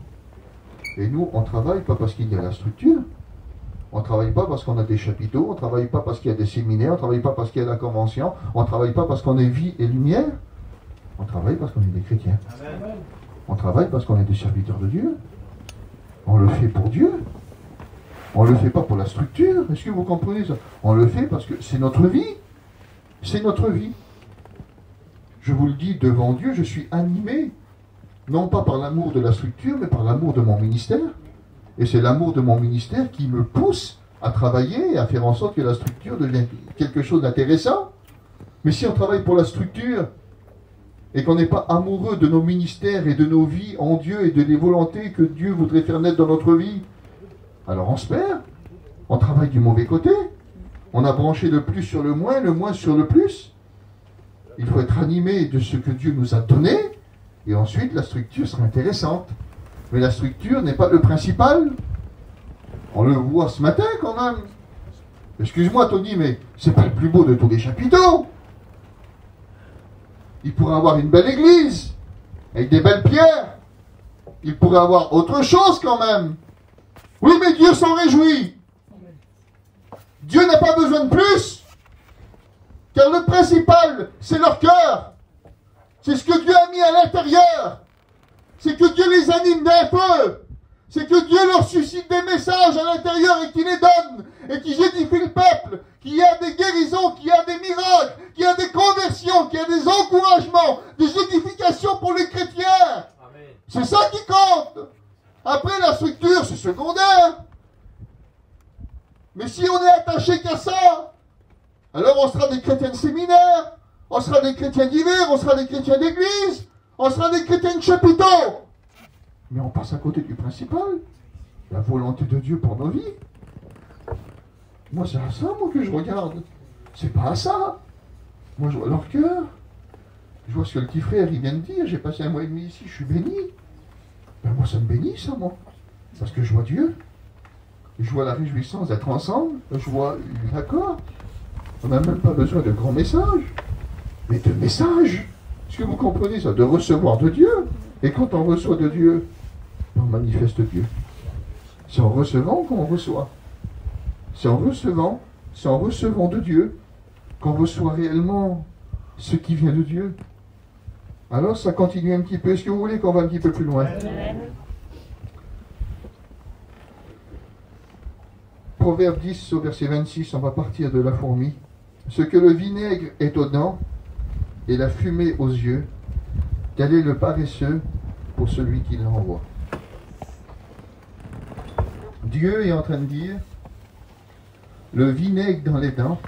Et nous, on ne travaille pas parce qu'il y a la structure. On ne travaille pas parce qu'on a des chapiteaux. On ne travaille pas parce qu'il y a des séminaires. On ne travaille pas parce qu'il y a la convention. On ne travaille pas parce qu'on est vie et lumière. On travaille parce qu'on est des chrétiens. Amen. On travaille parce qu'on est des serviteurs de Dieu. On le fait pour Dieu. On ne le fait pas pour la structure. Est-ce que vous comprenez ça? On le fait parce que c'est notre vie. C'est notre vie. Je vous le dis devant Dieu, je suis animé, non pas par l'amour de la structure, mais par l'amour de mon ministère. Et c'est l'amour de mon ministère qui me pousse à travailler et à faire en sorte que la structure devienne quelque chose d'intéressant. Mais si on travaille pour la structure, et qu'on n'est pas amoureux de nos ministères et de nos vies en Dieu et de les volontés que Dieu voudrait faire naître dans notre vie, alors on se perd. On travaille du mauvais côté. On a branché le plus sur le moins sur le plus. Il faut être animé de ce que Dieu nous a donné, et ensuite la structure sera intéressante. Mais la structure n'est pas le principal. On le voit ce matin quand même. Excuse-moi Tony, mais c'est pas le plus beau de tous les chapiteaux. Il pourrait avoir une belle église, avec des belles pierres. Il pourrait avoir autre chose quand même. Oui, mais Dieu s'en réjouit. Dieu n'a pas besoin de plus. Car le principal, c'est leur cœur. C'est ce que Dieu a mis à l'intérieur. C'est que Dieu les anime d'un feu. C'est que Dieu leur suscite des messages à l'intérieur et qui les donne, et qui édifie le peuple, qu'il y a des guérisons, qu'il y a des miracles, qu'il y a des conversions, qu'il y a des encouragements, des édifications pour les chrétiens. C'est ça qui compte. Après, la structure, c'est secondaire. Mais si on est attaché qu'à ça, alors on sera des chrétiens de séminaire, on sera des chrétiens d'hiver, on sera des chrétiens d'église, on sera des chrétiens de chapiteaux. Mais on passe à côté du principal, la volonté de Dieu pour nos vies. Moi, c'est à ça, moi, que je regarde. C'est pas à ça. Moi, je vois leur cœur. Je vois ce que le petit frère, il vient de dire. J'ai passé 1 mois et demi ici, je suis béni. Ben, moi, ça me bénit, ça, moi. Parce que je vois Dieu. Je vois la réjouissance d'être ensemble. Je vois l'accord. On n'a même pas besoin de grands messages. Mais de messages. Est-ce que vous comprenez ça? De recevoir de Dieu. Et quand on reçoit de Dieu, on manifeste Dieu. C'est en recevant qu'on reçoit. C'est en recevant de Dieu qu'on reçoit réellement ce qui vient de Dieu. Alors ça continue un petit peu. Est-ce que vous voulez qu'on va un petit peu plus loin? Proverbe 10 au verset 26, on va partir de la fourmi. Ce que le vinaigre est aux dents et la fumée aux yeux, tel est le paresseux pour celui qui l'envoie. Dieu est en train de dire, le vinaigre dans les dents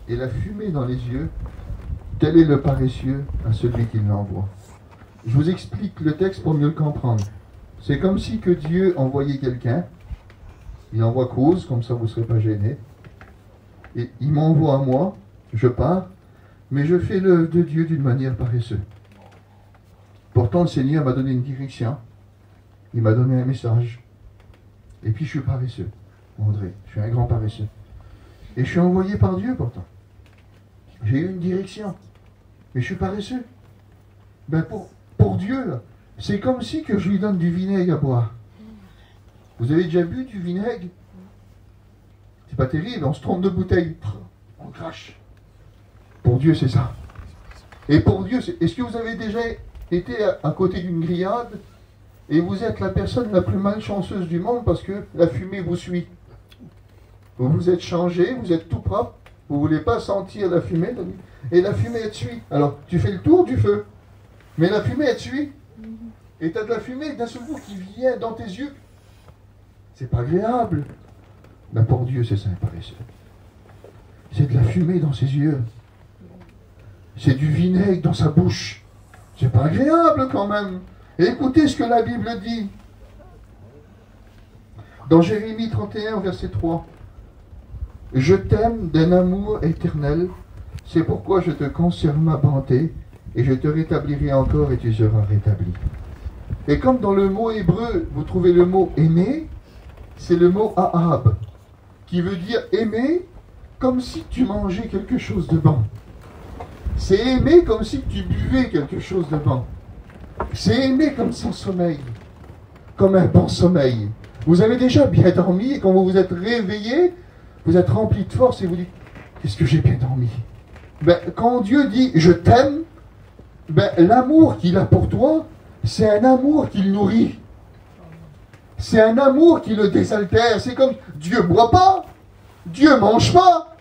et la fumée dans les yeux, tel est le paresseux à celui qui l'envoie. Je vous explique le texte pour mieux le comprendre. C'est comme si que Dieu envoyait quelqu'un, il envoie cause, comme ça vous ne serez pas gênés, et il m'envoie à moi, je pars, mais je fais l'œuvre de Dieu d'une manière paresseuse. Pourtant, le Seigneur m'a donné une direction, il m'a donné un message, et puis je suis paresseux, André, je suis un grand paresseux. Et je suis envoyé par Dieu pourtant. J'ai eu une direction, mais je suis paresseux. Ben pour Dieu, là, c'est comme si que je lui donne du vinaigre à boire. Vous avez déjà bu du vinaigre? C'est pas terrible, on se trompe de bouteille, on crache. Pour Dieu, c'est ça. Et pour Dieu, est-ce que vous avez déjà été à côté d'une grillade et vous êtes la personne la plus malchanceuse du monde parce que la fumée vous suit? Vous vous êtes changé, vous êtes tout propre, vous ne voulez pas sentir la fumée, et la fumée elle te suit. Alors, tu fais le tour du feu, mais la fumée elle te suit. Et tu as de la fumée d'un seul coup qui vient dans tes yeux. C'est pas agréable. Ben pour Dieu, c'est ça, un paresseux. C'est de la fumée dans ses yeux. C'est du vinaigre dans sa bouche. C'est pas agréable quand même. Et écoutez ce que la Bible dit. Dans Jérémie 31, verset 3. Je t'aime d'un amour éternel, c'est pourquoi je te conserve ma bonté, et je te rétablirai encore et tu seras rétabli. Et comme dans le mot hébreu, vous trouvez le mot aimer, c'est le mot ahab, qui veut dire aimer comme si tu mangeais quelque chose de bon. C'est aimer comme si tu buvais quelque chose de bon. C'est aimer comme son sommeil, comme un bon sommeil. Vous avez déjà bien dormi et quand vous vous êtes réveillé, vous êtes rempli de force et vous dites, qu'est-ce que j'ai bien dormi? Ben, quand Dieu dit, je t'aime, ben, l'amour qu'il a pour toi, c'est un amour qui le nourrit. C'est un amour qui le désaltère. C'est comme, Dieu ne boit pas, Dieu ne mange pas.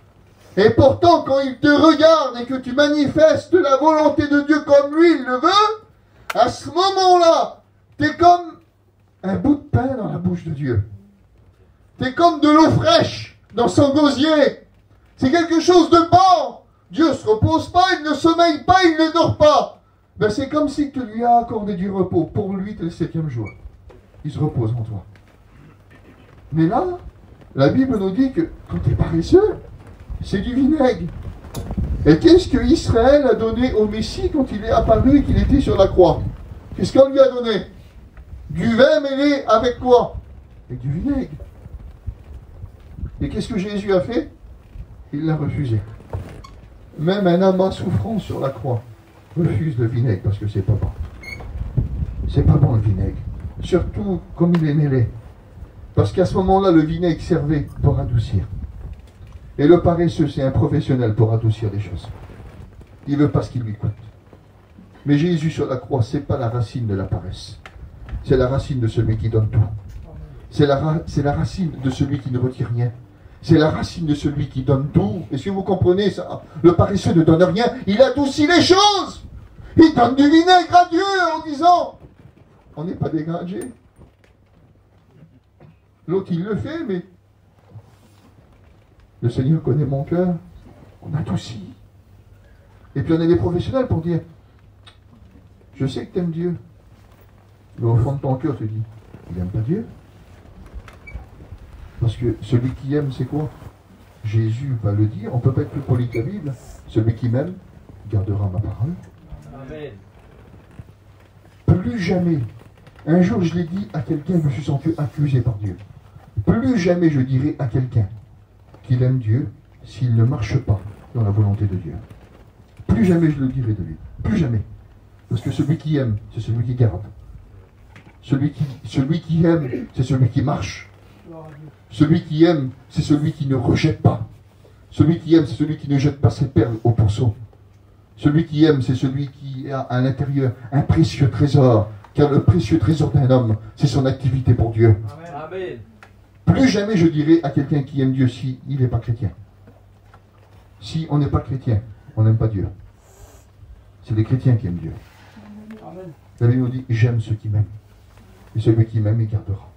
Et pourtant, quand il te regarde et que tu manifestes la volonté de Dieu comme lui, il le veut, à ce moment-là, tu es comme un bout de pain dans la bouche de Dieu. Tu es comme de l'eau fraîche dans son gosier. C'est quelque chose de bon. Dieu ne se repose pas, il ne sommeille pas, il ne dort pas. Ben c'est comme si tu lui as accordé du repos. Pour lui, tu es le 7e jour. Il se repose en toi. Mais là, la Bible nous dit que quand tu es paresseux, c'est du vinaigre. Et qu'est-ce que Israël a donné au Messie quand il est apparu et qu'il était sur la croix? Qu'est-ce qu'on lui a donné? Du vin mêlé avec quoi? Avec du vinaigre. Et qu'est-ce que Jésus a fait? Il l'a refusé. Même un amas souffrant sur la croix refuse le vinaigre parce que c'est pas bon. C'est pas bon le vinaigre. Surtout comme il est mêlé. Parce qu'à ce moment-là, le vinaigre servait pour adoucir. Et le paresseux, c'est un professionnel pour adoucir les choses. Il ne veut pas ce qui lui coûte. Mais Jésus sur la croix, ce n'est pas la racine de la paresse. C'est la racine de celui qui donne tout. C'est la racine de celui qui ne retire rien. C'est la racine de celui qui donne tout. Est-ce que vous comprenez ça? Le paresseux ne donne rien, il adoucit les choses. Il donne du vinaigre à Dieu en disant, on n'est pas dégradé. L'autre, il le fait, mais le Seigneur connaît mon cœur. On adoucit. Et puis on est des professionnels pour dire, je sais que tu aimes Dieu. Mais au fond de ton cœur, tu dis, il n'aime pas Dieu. Parce que celui qui aime, c'est quoi? Jésus va le dire, on ne peut pas être plus poli que la Bible. Celui qui m'aime gardera ma parole. Amen. Plus jamais, un jour je l'ai dit à quelqu'un, je me suis senti accusé par Dieu. Plus jamais je dirai à quelqu'un qu'il aime Dieu s'il ne marche pas dans la volonté de Dieu. Plus jamais je le dirai de lui. Plus jamais. Parce que celui qui aime, c'est celui qui garde. Celui qui aime, c'est celui qui marche. Celui qui aime, c'est celui qui ne rejette pas. Celui qui aime, c'est celui qui ne jette pas ses perles au pourceau. Celui qui aime, c'est celui qui a à l'intérieur un précieux trésor. Car le précieux trésor d'un homme, c'est son activité pour Dieu. Amen. Plus jamais je dirai à quelqu'un qui aime Dieu s'il n'est pas chrétien. Si on n'est pas chrétien, on n'aime pas Dieu. C'est les chrétiens qui aiment Dieu. La Bible nous dit, j'aime ceux qui m'aiment. Et celui qui m'aime, il gardera.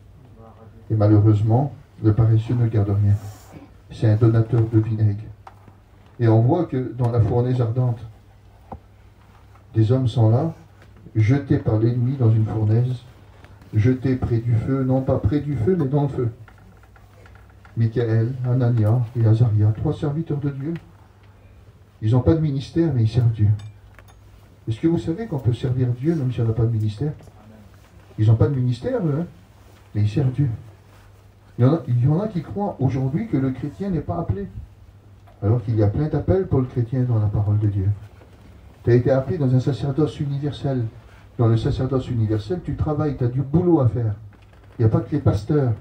Et malheureusement, le paresseux ne garde rien. C'est un donateur de vinaigre. Et on voit que dans la fournaise ardente, des hommes sont là, jetés par l'ennemi dans une fournaise, jetés près du feu, non pas près du feu, mais dans le feu. Michaël, Anania et Azaria, 3 serviteurs de Dieu. Ils n'ont pas de ministère, mais ils servent Dieu. Est-ce que vous savez qu'on peut servir Dieu même si on n'a pas de ministère? Ils n'ont pas de ministère, eux, hein, mais ils servent Dieu. Il y en a qui croient aujourd'hui que le chrétien n'est pas appelé. Alors qu'il y a plein d'appels pour le chrétien dans la parole de Dieu. Tu as été appelé dans un sacerdoce universel. Dans le sacerdoce universel, tu travailles, tu as du boulot à faire. Il n'y a pas que les pasteurs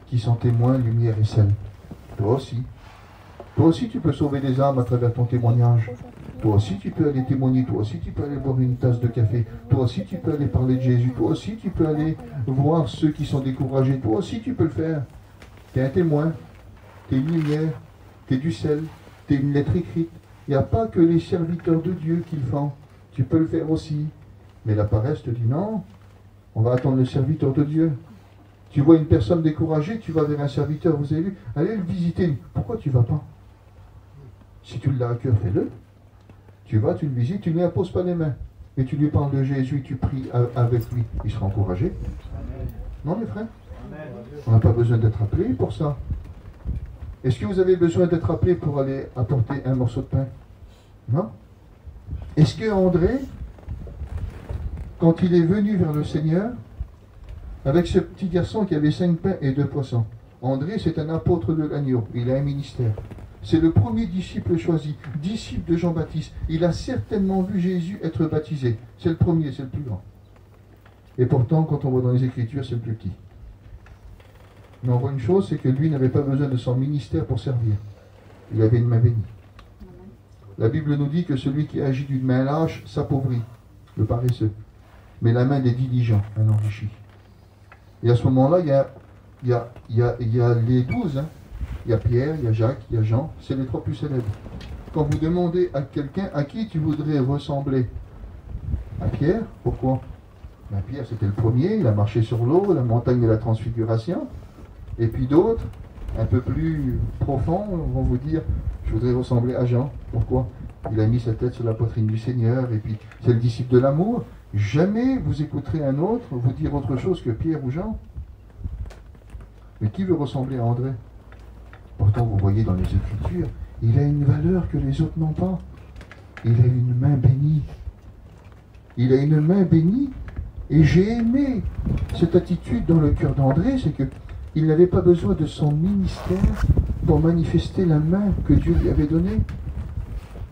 qui sont témoins, lumière et sel. Toi aussi. Toi aussi, tu peux sauver des âmes à travers ton témoignage. Toi aussi, tu peux aller témoigner. Toi aussi, tu peux aller boire une tasse de café. Toi aussi, tu peux aller parler de Jésus. Toi aussi, tu peux aller voir ceux qui sont découragés. Toi aussi, tu peux le faire. Tu es un témoin. Tu es une lumière. Tu es du sel. Tu es une lettre écrite. Il n'y a pas que les serviteurs de Dieu qui le font. Tu peux le faire aussi. Mais la paresse te dit non. On va attendre le serviteur de Dieu. Tu vois une personne découragée, tu vas vers un serviteur, vous avez vu, allez le visiter. Pourquoi tu ne vas pas? Si tu l'as à cœur, fais-le. Tu vas, tu le visites, tu ne lui imposes pas les mains. Mais tu lui parles de Jésus, tu pries avec lui. Il sera encouragé. Non, mes frères? On n'a pas besoin d'être appelé pour ça. Est-ce que vous avez besoin d'être appelé pour aller apporter un morceau de pain? Non? Est-ce que André, quand il est venu vers le Seigneur, avec ce petit garçon qui avait 5 pains et 2 poissons. André, c'est un apôtre de l'agneau. Il a un ministère. C'est le premier disciple choisi, disciple de Jean-Baptiste. Il a certainement vu Jésus être baptisé. C'est le premier, c'est le plus grand. Et pourtant, quand on voit dans les Écritures, c'est le plus petit. Mais on voit une chose, c'est que lui n'avait pas besoin de son ministère pour servir. Il avait une main bénie. La Bible nous dit que celui qui agit d'une main lâche s'appauvrit, le paresseux. Mais la main des diligents, un enrichi. Et à ce moment-là, il y a les 12. Hein. Il y a Pierre, il y a Jacques, il y a Jean. C'est les 3 plus célèbres. Quand vous demandez à quelqu'un à qui tu voudrais ressembler, à Pierre, pourquoi? Ben Pierre, c'était le premier. Il a marché sur l'eau, la montagne de la transfiguration. Et puis d'autres, un peu plus profonds, vont vous dire, je voudrais ressembler à Jean. Pourquoi? Il a mis sa tête sur la poitrine du Seigneur. Et puis, c'est le disciple de l'amour. Jamais vous écouterez un autre vous dire autre chose que Pierre ou Jean. Mais qui veut ressembler à André? Pourtant, vous voyez dans les Écritures, il a une valeur que les autres n'ont pas. Il a une main bénie. Il a une main bénie. Et j'ai aimé cette attitude dans le cœur d'André, c'est qu'il n'avait pas besoin de son ministère pour manifester la main que Dieu lui avait donnée.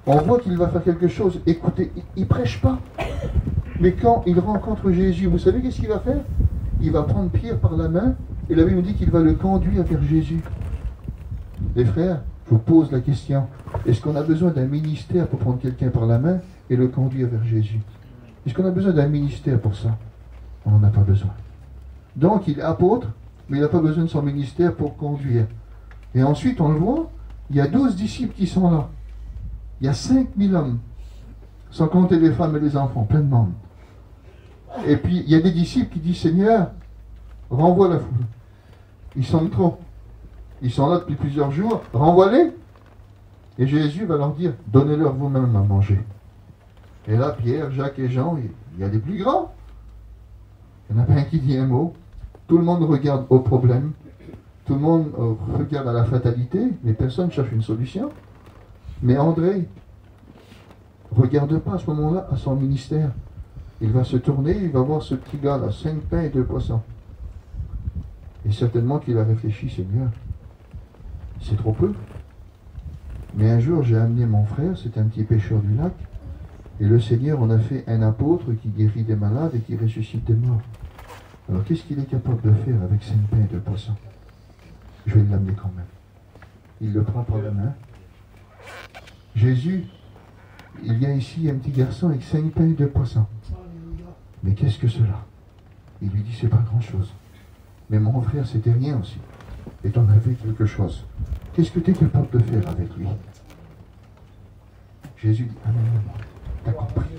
On voit qu'il va faire quelque chose. Écoutez, il ne prêche pas. Mais quand il rencontre Jésus, vous savez qu'est-ce qu'il va faire? Il va prendre Pierre par la main, et la Bible nous dit qu'il va le conduire vers Jésus. Les frères, je vous pose la question, est-ce qu'on a besoin d'un ministère pour prendre quelqu'un par la main et le conduire vers Jésus? Est-ce qu'on a besoin d'un ministère pour ça? On n'en a pas besoin. Donc il est apôtre, mais il n'a pas besoin de son ministère pour conduire. Et ensuite, on le voit, il y a 12 disciples qui sont là. Il y a 5000 hommes, sans compter les femmes et les enfants, plein de monde. Et puis, il y a des disciples qui disent, Seigneur, renvoie la foule. Ils sont trop. Ils sont là depuis plusieurs jours, renvoie-les. Et Jésus va leur dire, donnez-leur vous-même à manger. Et là, Pierre, Jacques et Jean, il y a des plus grands. Il n'y en a pas un qui dit un mot. Tout le monde regarde au problème. Tout le monde regarde à la fatalité, mais personne ne cherche une solution. Mais André, regarde pas à ce moment-là à son ministère. Il va se tourner, il va voir ce petit gars-là, 5 pains et 2 poissons. Et certainement qu'il a réfléchi, Seigneur, c'est trop peu. Mais un jour, j'ai amené mon frère, c'est un petit pêcheur du lac, et le Seigneur en a fait un apôtre qui guérit des malades et qui ressuscite des morts. Alors qu'est-ce qu'il est capable de faire avec 5 pains et 2 poissons? Je vais l'amener quand même. Il le prend par la main. Jésus, il y a ici un petit garçon avec 5 pains et 2 poissons. Mais qu'est-ce que cela? Il lui dit, c'est pas grand-chose. Mais mon frère, c'était rien aussi. Et t'en avais quelque chose. Qu'est-ce que tu es capable de faire avec lui? Jésus dit, amène-moi. T'as compris.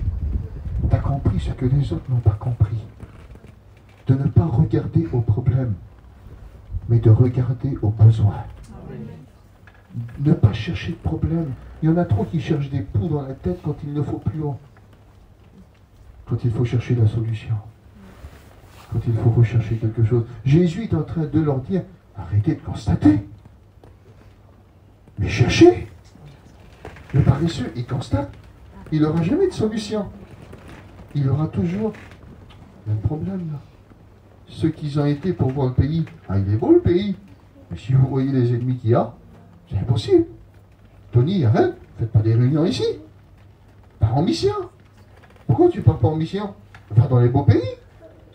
T'as compris ce que les autres n'ont pas compris. De ne pas regarder au problème, mais de regarder aux besoins. Ne pas chercher de problème. Il y en a trop qui cherchent des poux dans la tête quand il ne faut plus haut. Quand il faut chercher la solution. Quand il faut rechercher quelque chose. Jésus est en train de leur dire, arrêtez de constater. Mais cherchez. Le paresseux, il constate. Il n'aura jamais de solution. Il aura toujours un problème là. Ceux qui ont été pour voir le pays, il est beau le pays. Mais si vous voyez les ennemis qu'il y a, c'est impossible. Tony, arrête, faites pas des réunions ici. Pars en mission. Pourquoi tu pars pas en mission? Va dans les beaux pays.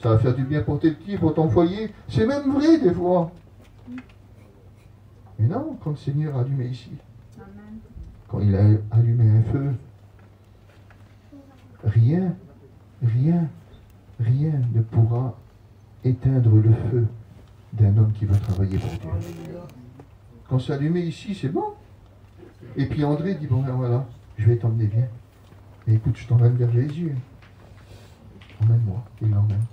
Ça va faire du bien pour tes petits, pour ton foyer. C'est même vrai des fois. Mais non, quand le Seigneur a allumé ici, quand il a allumé un feu, rien ne pourra éteindre le feu d'un homme qui veut travailler pour Dieu. Quand c'est allumé ici, c'est bon. Et puis André dit, bon ben voilà, je vais t'emmener bien. Mais écoute, je t'emmène vers Jésus. Emmène-moi, il l'emmène.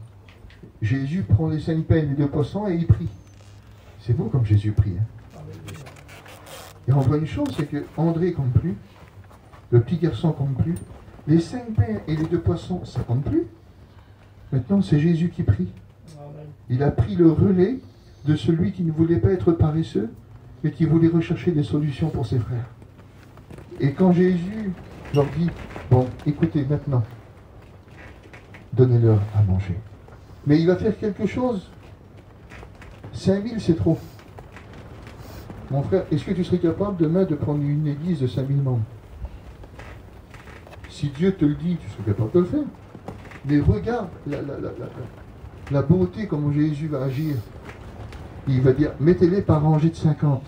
Jésus prend les 5 pains et les 2 poissons et il prie. C'est beau comme Jésus prie. Hein. Et on voit une chose, c'est que André compte plus, le petit garçon compte plus, les 5 pains et les 2 poissons, ça compte plus. Maintenant, c'est Jésus qui prie. Il a pris le relais de celui qui ne voulait pas être paresseux, mais qui voulait rechercher des solutions pour ses frères. Et quand Jésus leur dit, bon, écoutez, maintenant, donnez-leur à manger. Mais il va faire quelque chose. 5000, c'est trop. Mon frère, est-ce que tu serais capable demain de prendre une église de 5000 membres? Si Dieu te le dit, tu serais capable de le faire. Mais regarde la beauté, comment Jésus va agir. Il va dire, mettez-les par rangée de 50.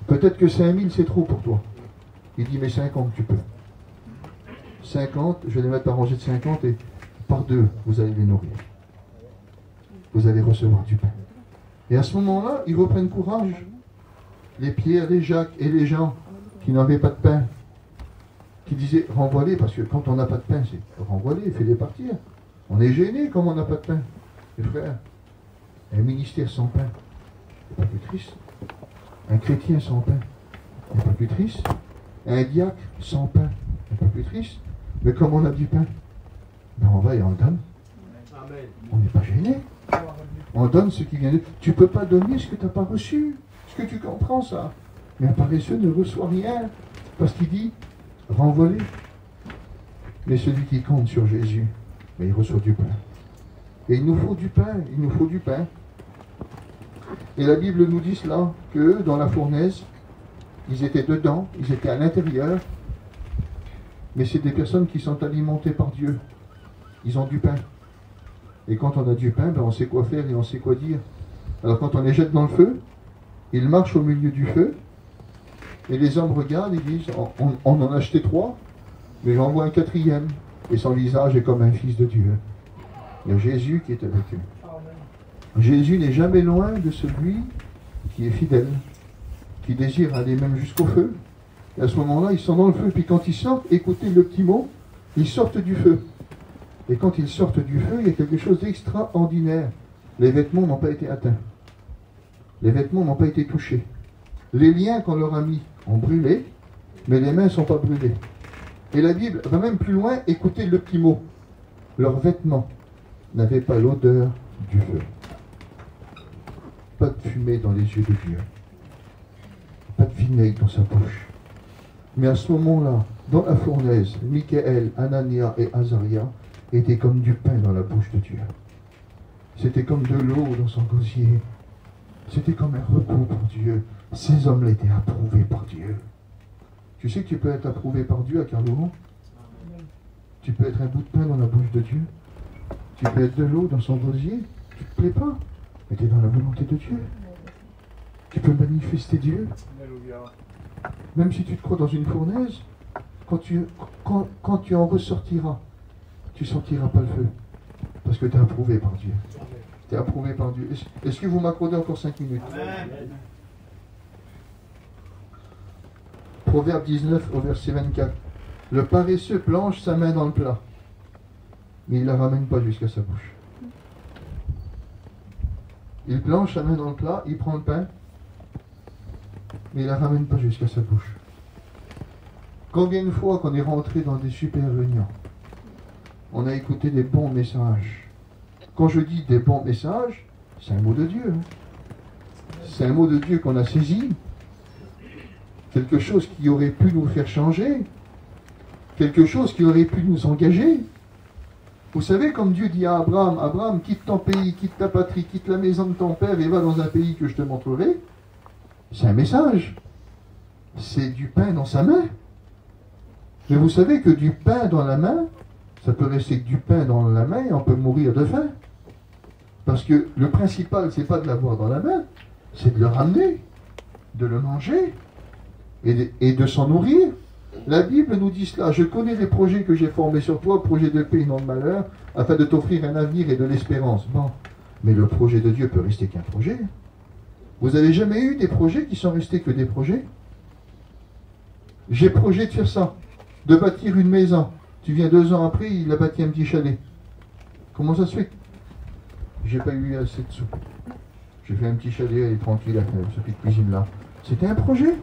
Peut-être que 5000, c'est trop pour toi. Il dit, mais 50, tu peux. 50, je vais les mettre par rangée de 50 et par 2, vous allez les nourrir. Vous allez recevoir du pain. Et à ce moment-là, ils reprennent courage. Les Pierre, les Jacques et les Jean qui n'avaient pas de pain, qui disaient, renvoie-les, parce que quand on n'a pas de pain, c'est renvoie-les, fais-les partir. On est gêné comme on n'a pas de pain. Mes frères, un ministère sans pain, c'est pas plus triste. Un chrétien sans pain, c'est pas plus triste. Un diacre sans pain, c'est pas plus triste. Mais comme on a du pain, ben on va et on le donne. Amen. On n'est pas gêné. On donne ce qui vient de... Tu ne peux pas donner ce que tu n'as pas reçu. Est-ce que tu comprends ça? Mais un paresseux ne reçoit rien. Parce qu'il dit, renvoie-les. Mais celui qui compte sur Jésus, mais il reçoit du pain. Et il nous faut du pain, il nous faut du pain. Et la Bible nous dit cela, que dans la fournaise, ils étaient dedans, ils étaient à l'intérieur, mais c'est des personnes qui sont alimentées par Dieu. Ils ont du pain. Et quand on a du pain, ben on sait quoi faire et on sait quoi dire. Alors quand on les jette dans le feu, ils marchent au milieu du feu, et les hommes regardent et disent, on en a acheté 3, mais j'en vois un 4e, et son visage est comme un fils de Dieu. Il y a Jésus qui est avec eux. Jésus n'est jamais loin de celui qui est fidèle, qui désire aller même jusqu'au feu. Et à ce moment-là, ils sont dans le feu. Puis quand ils sortent, écoutez le petit mot, ils sortent du feu. Et quand ils sortent du feu, il y a quelque chose d'extraordinaire. Les vêtements n'ont pas été atteints. Les vêtements n'ont pas été touchés. Les liens qu'on leur a mis ont brûlé, mais les mains ne sont pas brûlées. Et la Bible va même plus loin, écoutez le petit mot. Leurs vêtements n'avaient pas l'odeur du feu. Pas de fumée dans les yeux de Dieu. Pas de vinaigre dans sa bouche. Mais à ce moment-là, dans la fournaise, Michaël, Anania et Azaria étaient comme du pain dans la bouche de Dieu. C'était comme de l'eau dans son gosier. C'était comme un repos pour Dieu. Ces hommes-là étaient approuvés par Dieu. Tu sais que tu peux être approuvé par Dieu à Carlouron? Tu peux être un bout de pain dans la bouche de Dieu. Tu peux être de l'eau dans son gosier. Tu ne te plais pas, mais tu es dans la volonté de Dieu. Tu peux manifester Dieu. Même si tu te crois dans une fournaise, quand tu en ressortiras, tu ne sortiras pas le feu. Parce que tu es approuvé par Dieu. Tu es approuvé par Dieu. Est-ce que vous m'accordez encore 5 minutes? Amen. Proverbe 19 au verset 24. Le paresseux plonge sa main dans le plat, mais il ne la ramène pas jusqu'à sa bouche. Il plonge sa main dans le plat, il prend le pain, mais il ne la ramène pas jusqu'à sa bouche. Combien de fois qu'on est rentré dans des super réunions, on a écouté des bons messages. Quand je dis des bons messages, c'est un mot de Dieu. C'est un mot de Dieu qu'on a saisi. Quelque chose qui aurait pu nous faire changer. Quelque chose qui aurait pu nous engager. Vous savez, comme Dieu dit à Abraham, Abraham, quitte ton pays, quitte ta patrie, quitte la maison de ton père et va dans un pays que je te montrerai. C'est un message. C'est du pain dans sa main. Mais vous savez que du pain dans la main, ça peut rester que du pain dans la main et on peut mourir de faim. Parce que le principal, c'est pas de l'avoir dans la main, c'est de le ramener, de le manger et de s'en nourrir. La Bible nous dit cela. Je connais les projets que j'ai formés sur toi, projets de paix et non de malheur, afin de t'offrir un avenir et de l'espérance. Bon, mais le projet de Dieu peut rester qu'un projet. Vous avez jamais eu des projets qui sont restés que des projets? J'ai projet de faire ça, de bâtir une maison. Tu viens 2 ans après, il a bâti un petit chalet. Comment ça se fait? J'ai pas eu assez de sous. J'ai fait un petit chalet, elle est tranquille, avec ce petite cuisine là. C'était un projet.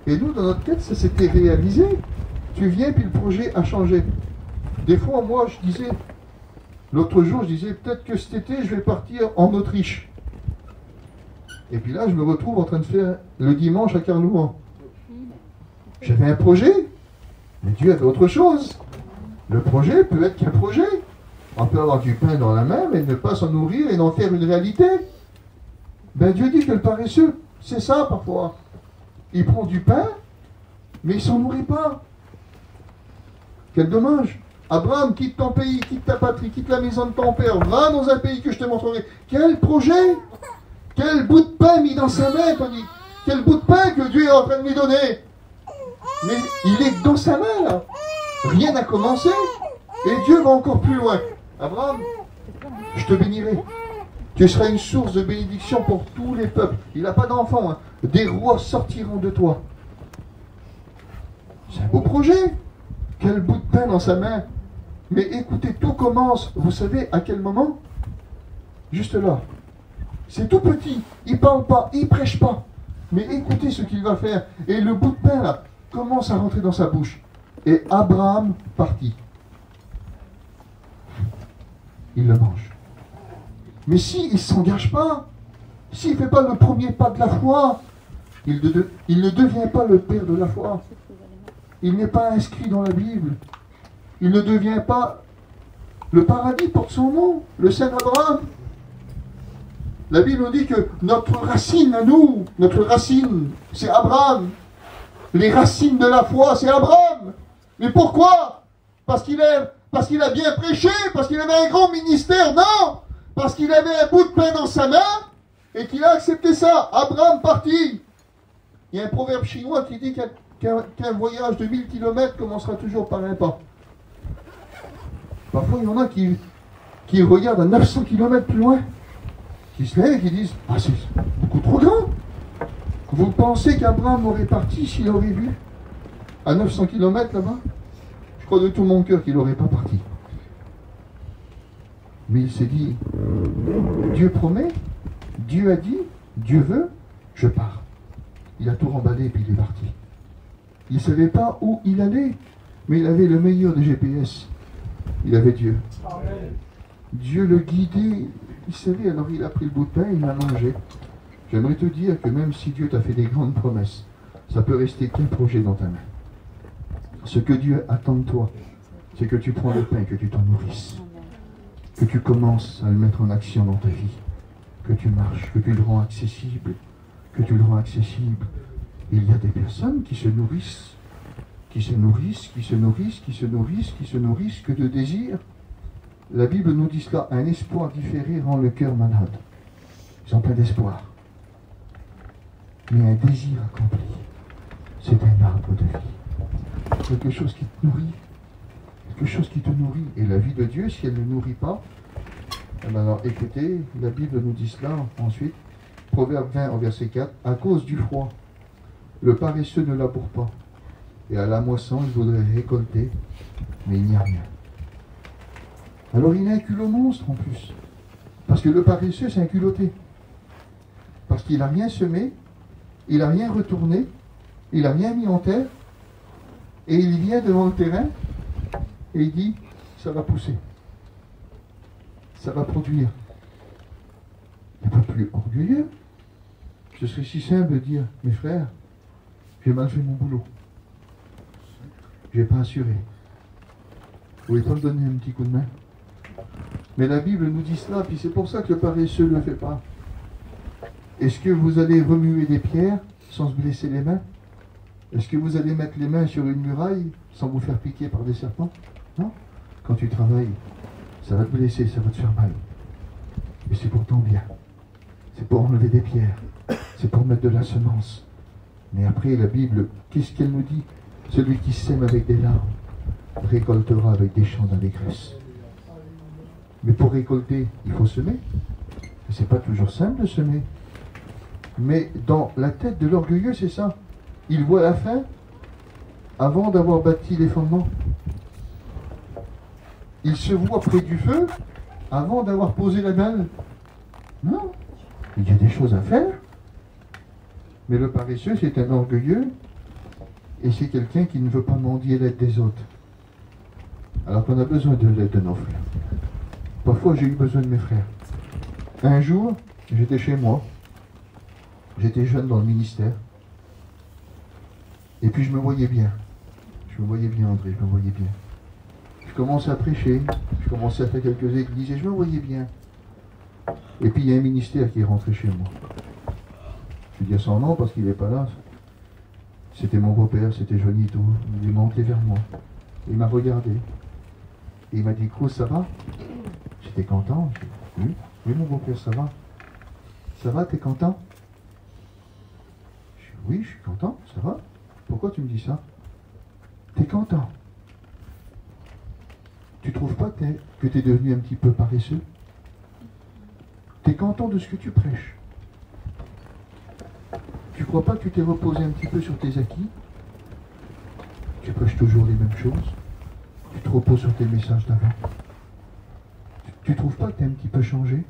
Et nous, dans notre tête, ça s'était réalisé. Tu viens, puis le projet a changé. Des fois, moi, je disais, l'autre jour, je disais, peut-être que cet été, je vais partir en Autriche. Et puis là, je me retrouve en train de faire le dimanche à Carlouron. J'avais un projet, mais Dieu avait autre chose. Le projet peut être qu'un projet. On peut avoir du pain dans la main, mais ne pas s'en nourrir et n'en faire une réalité. Ben Dieu dit que le paresseux, c'est ça parfois. Il prend du pain, mais il ne s'en nourrit pas. Quel dommage. Abraham, quitte ton pays, quitte ta patrie, quitte la maison de ton père, va dans un pays que je te montrerai. Quel projet! Quel bout de pain mis dans sa main, Tony. Quel bout de pain que Dieu est en train de lui donner. Mais il est dans sa main, là. Rien n'a commencé. Et Dieu va encore plus loin. Abraham, je te bénirai. Tu seras une source de bénédiction pour tous les peuples. Il n'a pas d'enfant. Hein. Des rois sortiront de toi. C'est un beau projet. Quel bout de pain dans sa main. Mais écoutez, tout commence. Vous savez à quel moment? Juste là. C'est tout petit. Il ne parle pas. Il ne prêche pas. Mais écoutez ce qu'il va faire. Et le bout de pain là commence à rentrer dans sa bouche. Et Abraham partit. Il le mange. Mais s'il ne s'engage pas, s'il ne fait pas le premier pas de la foi, il ne devient pas le père de la foi. Il n'est pas inscrit dans la Bible. Il ne devient pas... Le paradis porte son nom, le Saint Abraham. La Bible nous dit que notre racine à nous, notre racine, c'est Abraham. Les racines de la foi, c'est Abraham. Mais pourquoi? Parce qu'il a bien prêché, parce qu'il avait un grand ministère? Non! Parce qu'il avait un bout de pain dans sa main et qu'il a accepté ça. Abraham partit. Il y a un proverbe chinois qui dit qu'un voyage de 1000 km commencera toujours par un pas. Parfois, il y en a qui regardent à 900 km plus loin, qui se lèvent et qui disent « Ah, c'est beaucoup trop grand !» Vous pensez qu'Abraham aurait parti s'il aurait vu à 900 km là-bas? Je crois de tout mon cœur qu'il n'aurait pas parti. Mais il s'est dit, Dieu promet, Dieu a dit, Dieu veut, je pars. Il a tout remballé et puis il est parti. Il ne savait pas où il allait, mais il avait le meilleur des GPS. Il avait Dieu. Amen. Dieu le guidait, il savait, alors il a pris le bout de pain et il l'a mangé. J'aimerais te dire que même si Dieu t'a fait des grandes promesses, ça peut rester qu'un projet dans ta main. Ce que Dieu attend de toi, c'est que tu prends le pain, que tu t'en nourrisses, que tu commences à le mettre en action dans ta vie, que tu marches, que tu le rends accessible, que tu le rends accessible. Il y a des personnes qui se nourrissent, qui se nourrissent, qui se nourrissent, qui se nourrissent, qui se nourrissent que de désirs. La Bible nous dit cela, un espoir différé rend le cœur malade. Ils ont plein d'espoir. Mais un désir accompli, c'est un arbre de vie. Quelque chose qui te nourrit. Quelque chose qui te nourrit. Et la vie de Dieu, si elle ne nourrit pas, alors écoutez, la Bible nous dit cela ensuite. Proverbe 20 au verset 4. À cause du froid, le paresseux ne laboure pas. Et à la moisson, il voudrait récolter, mais il n'y a rien. Alors il a un culot monstre en plus. Parce que le paresseux, c'est un culotté. Parce qu'il n'a rien semé, il n'a rien retourné, il n'a rien mis en terre, et il vient devant le terrain, et il dit, ça va pousser. Ça va produire. Il n'est pas plus orgueilleux. Ce serait si simple de dire, mes frères, j'ai mal fait mon boulot. Je n'ai pas assuré. Vous ne voulez pas me donner un petit coup de main? Mais la Bible nous dit cela, puis c'est pour ça que le paresseux ne le fait pas. Est-ce que vous allez remuer des pierres sans se blesser les mains? Est-ce que vous allez mettre les mains sur une muraille sans vous faire piquer par des serpents? Non. Quand tu travailles, ça va te blesser, ça va te faire mal. Mais c'est pour ton bien. C'est pour enlever des pierres. C'est pour mettre de la semence. Mais après, la Bible, qu'est-ce qu'elle nous dit? Celui qui sème avec des larmes récoltera avec des chants d'allégresse. Mais pour récolter, il faut semer. Et c'est pas toujours simple de semer. Mais dans la tête de l'orgueilleux, c'est ça. Il voit la fin avant d'avoir bâti les fondements. Il se voit près du feu avant d'avoir posé la dalle. Non, il y a des choses à faire. Mais le paresseux, c'est un orgueilleux et c'est quelqu'un qui ne veut pas mendier l'aide des autres. Alors qu'on a besoin de l'aide de nos frères. Parfois, j'ai eu besoin de mes frères. Un jour, j'étais chez moi. J'étais jeune dans le ministère. Et puis je me voyais bien. Je me voyais bien, André, je me voyais bien. Je commençais à prêcher, je commençais à faire quelques églises et je me voyais bien. Et puis il y a un ministère qui est rentré chez moi. Je vais dire son nom parce qu'il n'est pas là. C'était mon beau-père, c'était Johnny et tout. Il est monté vers moi. Il m'a regardé. Et il m'a dit, Cruz, ça va? J'étais content. J'ai dit, oui, mon beau-père, ça va. Ça va, t'es content? Oui, je suis content, ça va. Pourquoi tu me dis ça? T'es content. Tu trouves pas que t'es devenu un petit peu paresseux? T'es content de ce que tu prêches? Tu crois pas que tu t'es reposé un petit peu sur tes acquis? Tu prêches toujours les mêmes choses? Tu te reposes sur tes messages d'avant? Tu trouves pas que t'es un petit peu changé?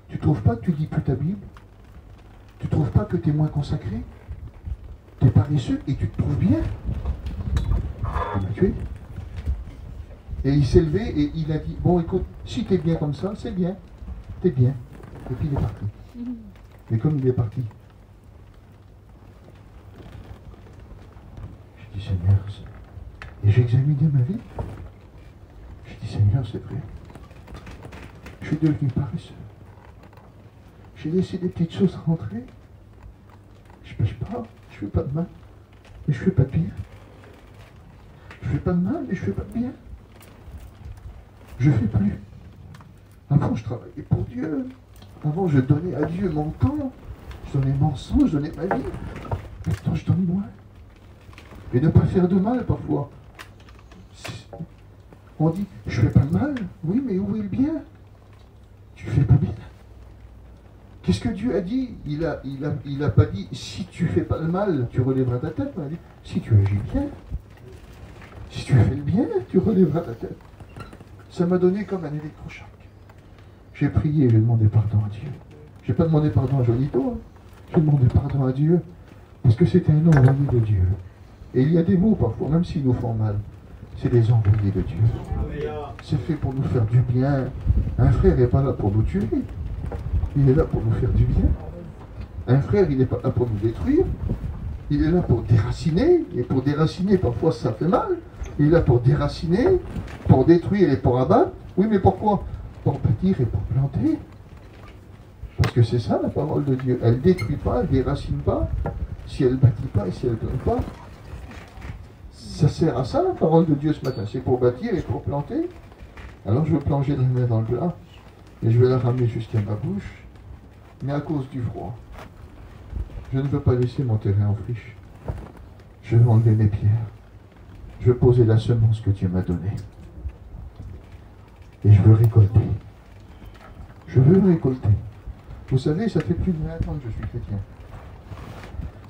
Tu trouves pas que tu lis plus ta Bible? Tu trouves pas que tu es moins consacré? Tu es paresseux et tu te trouves bien? Il m'a tué. Et il s'est levé et il a dit, bon écoute, si tu es bien comme ça, c'est bien. Tu es bien. Et puis il est parti. Mais comme il est parti, j'ai dit, Seigneur, et j'ai examiné ma vie. J'ai dit, Seigneur, c'est vrai. Je suis devenu paresseux. J'ai laissé des petites choses rentrer. Je ne pêche pas, je ne fais pas de mal, mais je ne fais pas de bien. Je ne fais pas de mal, mais je ne fais pas de bien. Je ne fais plus. Avant, je travaillais pour Dieu. Avant, je donnais à Dieu mon temps. Je donnais mon sang, je donnais ma vie. Maintenant, je donne moins. Et ne pas faire de mal, parfois. On dit, je ne fais pas de mal. Oui, mais où est le bien? Tu ne fais pas bien. Qu'est-ce que Dieu a dit? Il a pas dit, si tu fais pas le mal, tu relèveras ta tête. Il a dit, si tu agis bien, si tu fais le bien, tu relèveras ta tête. Ça m'a donné comme un électrochoc. J'ai prié, j'ai demandé pardon à Dieu. Je n'ai pas demandé pardon à Jolito, hein. J'ai demandé pardon à Dieu, parce que c'est un envoyé de Dieu. Et il y a des mots parfois, même s'ils nous font mal, c'est des envoyés de Dieu. C'est fait pour nous faire du bien. Un frère n'est pas là pour nous tuer. Il est là pour nous faire du bien. Un frère, il n'est pas là pour nous détruire. Il est là pour déraciner. Et pour déraciner, parfois, ça fait mal. Il est là pour déraciner, pour détruire et pour abattre. Oui, mais pourquoi? Pour bâtir et pour planter. Parce que c'est ça la parole de Dieu. Elle ne détruit pas, elle ne déracine pas. Si elle ne bâtit pas et si elle ne plante pas. Ça sert à ça la parole de Dieu ce matin. C'est pour bâtir et pour planter. Alors je vais plonger la main dans le plat. Et je vais la ramener jusqu'à ma bouche. Mais à cause du froid, je ne veux pas laisser mon terrain en friche. Je veux enlever mes pierres. Je veux poser la semence que Dieu m'a donnée. Et je veux récolter. Je veux récolter. Vous savez, ça fait plus de 20 ans que je suis chrétien.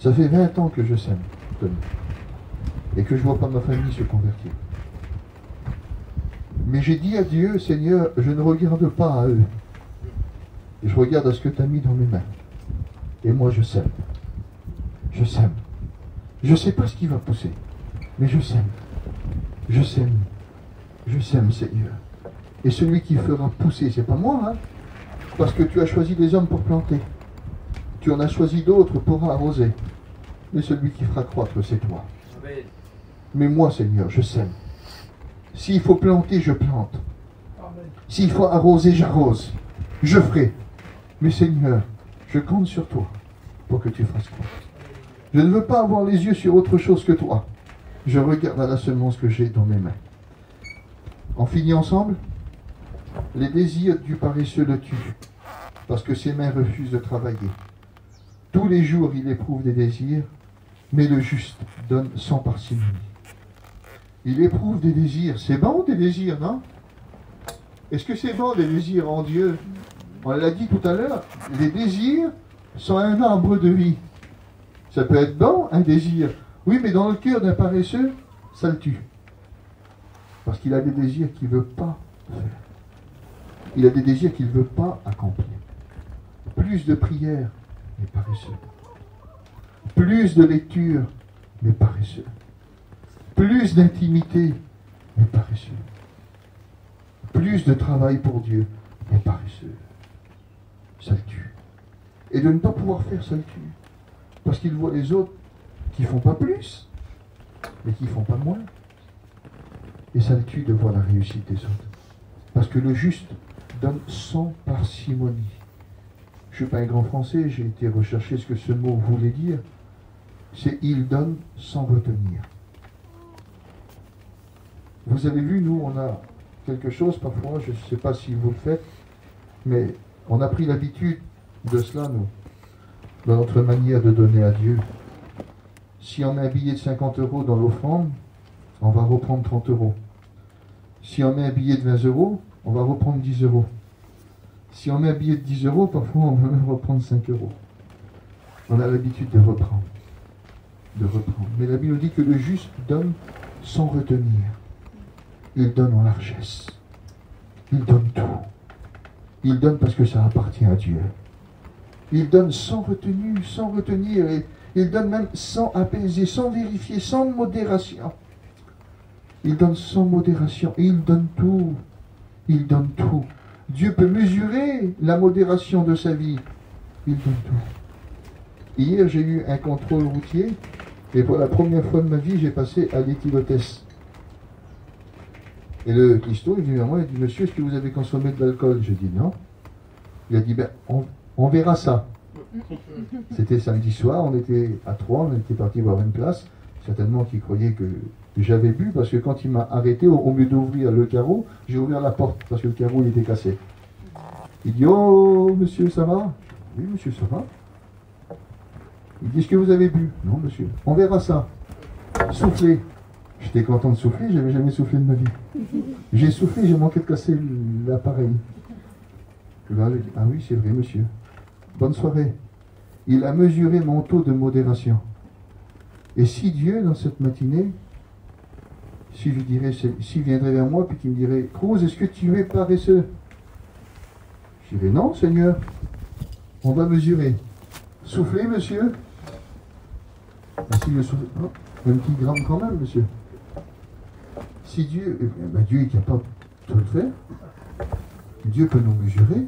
Ça fait 20 ans que je sème, et que je ne vois pas ma famille se convertir. Mais j'ai dit à Dieu, Seigneur, je ne regarde pas à eux. Je regarde à ce que tu as mis dans mes mains. Et moi, je sème. Je sème. Je ne sais pas ce qui va pousser, mais je sème. Je sème. Je sème, Seigneur. Et celui qui fera pousser, c'est pas moi, hein, parce que tu as choisi des hommes pour planter. Tu en as choisi d'autres pour arroser. Mais celui qui fera croître, c'est toi. Mais moi, Seigneur, je sème. S'il faut planter, je plante. S'il faut arroser, j'arrose. Je ferai. Mais Seigneur, je compte sur toi pour que tu fasses croître. Je ne veux pas avoir les yeux sur autre chose que toi. Je regarde à la semence que j'ai dans mes mains. On finit ensemble? Les désirs du paresseux le tuent, parce que ses mains refusent de travailler. Tous les jours, il éprouve des désirs, mais le juste donne sans parcimonie. Il éprouve des désirs. C'est bon, des désirs, non? Est-ce que c'est bon, des désirs en Dieu? On l'a dit tout à l'heure, les désirs sont un arbre de vie. Ça peut être bon, un désir. Oui, mais dans le cœur d'un paresseux, ça le tue. Parce qu'il a des désirs qu'il ne veut pas faire. Il a des désirs qu'il ne veut pas accomplir. Plus de prières, mais paresseux. Plus de lecture, mais paresseux. Plus d'intimité, mais paresseux. Plus de travail pour Dieu, mais paresseux. Ça le tue. Et de ne pas pouvoir faire, ça le tue. Parce qu'il voit les autres qui ne font pas plus, mais qui ne font pas moins. Et ça le tue de voir la réussite des autres. Parce que le juste donne sans parcimonie. Je ne suis pas un grand français, j'ai été rechercher ce que ce mot voulait dire. C'est « il donne sans retenir ». Vous avez vu, nous, on a quelque chose parfois, je ne sais pas si vous le faites, mais on a pris l'habitude de cela, nous, dans notre manière de donner à Dieu. Si on met un billet de 50 € dans l'offrande, on va reprendre 30 €. Si on met un billet de 20 €, on va reprendre 10 €. Si on met un billet de 10 €, parfois on va même reprendre 5 €. On a l'habitude de reprendre. Mais la Bible dit que le juste donne sans retenir. Il donne en largesse. Il donne tout. Il donne parce que ça appartient à Dieu. Il donne sans retenue, sans retenir. Et il donne même sans apaiser, sans vérifier, sans modération. Il donne sans modération. Et il donne tout. Il donne tout. Dieu peut mesurer la modération de sa vie. Il donne tout. Hier, j'ai eu un contrôle routier. Et pour la première fois de ma vie, j'ai passé à l'éthylotest. Et le cuistot, il est venu à moi, il dit, monsieur, est-ce que vous avez consommé de l'alcool? J'ai dit non. Il a dit, ben, on verra ça. C'était samedi soir, on était à 3, on était parti voir une place. Certainement qu'il croyait que j'avais bu, parce que quand il m'a arrêté, au lieu d'ouvrir le carreau, j'ai ouvert la porte, parce que le carreau, il était cassé. Il dit, oh, monsieur, ça va? Oui, monsieur, ça va. Il dit, est-ce que vous avez bu? Non, monsieur. On verra ça. Soufflez. J'étais content de souffler, je n'avais jamais soufflé de ma vie. J'ai soufflé, j'ai manqué de casser l'appareil. Là, j'ai dit, ah oui, c'est vrai, monsieur. bonne soirée. Il a mesuré mon taux de modération. Et si Dieu, dans cette matinée, s'il viendrait vers moi et qu'il me dirait, Cruz, est-ce que tu es paresseux? Je dirais, non, Seigneur. On va mesurer. Soufflez, monsieur. Ah, si je souffle, oh, un petit gramme quand même, monsieur. Si Dieu, Dieu est capable de le faire. Dieu peut nous mesurer.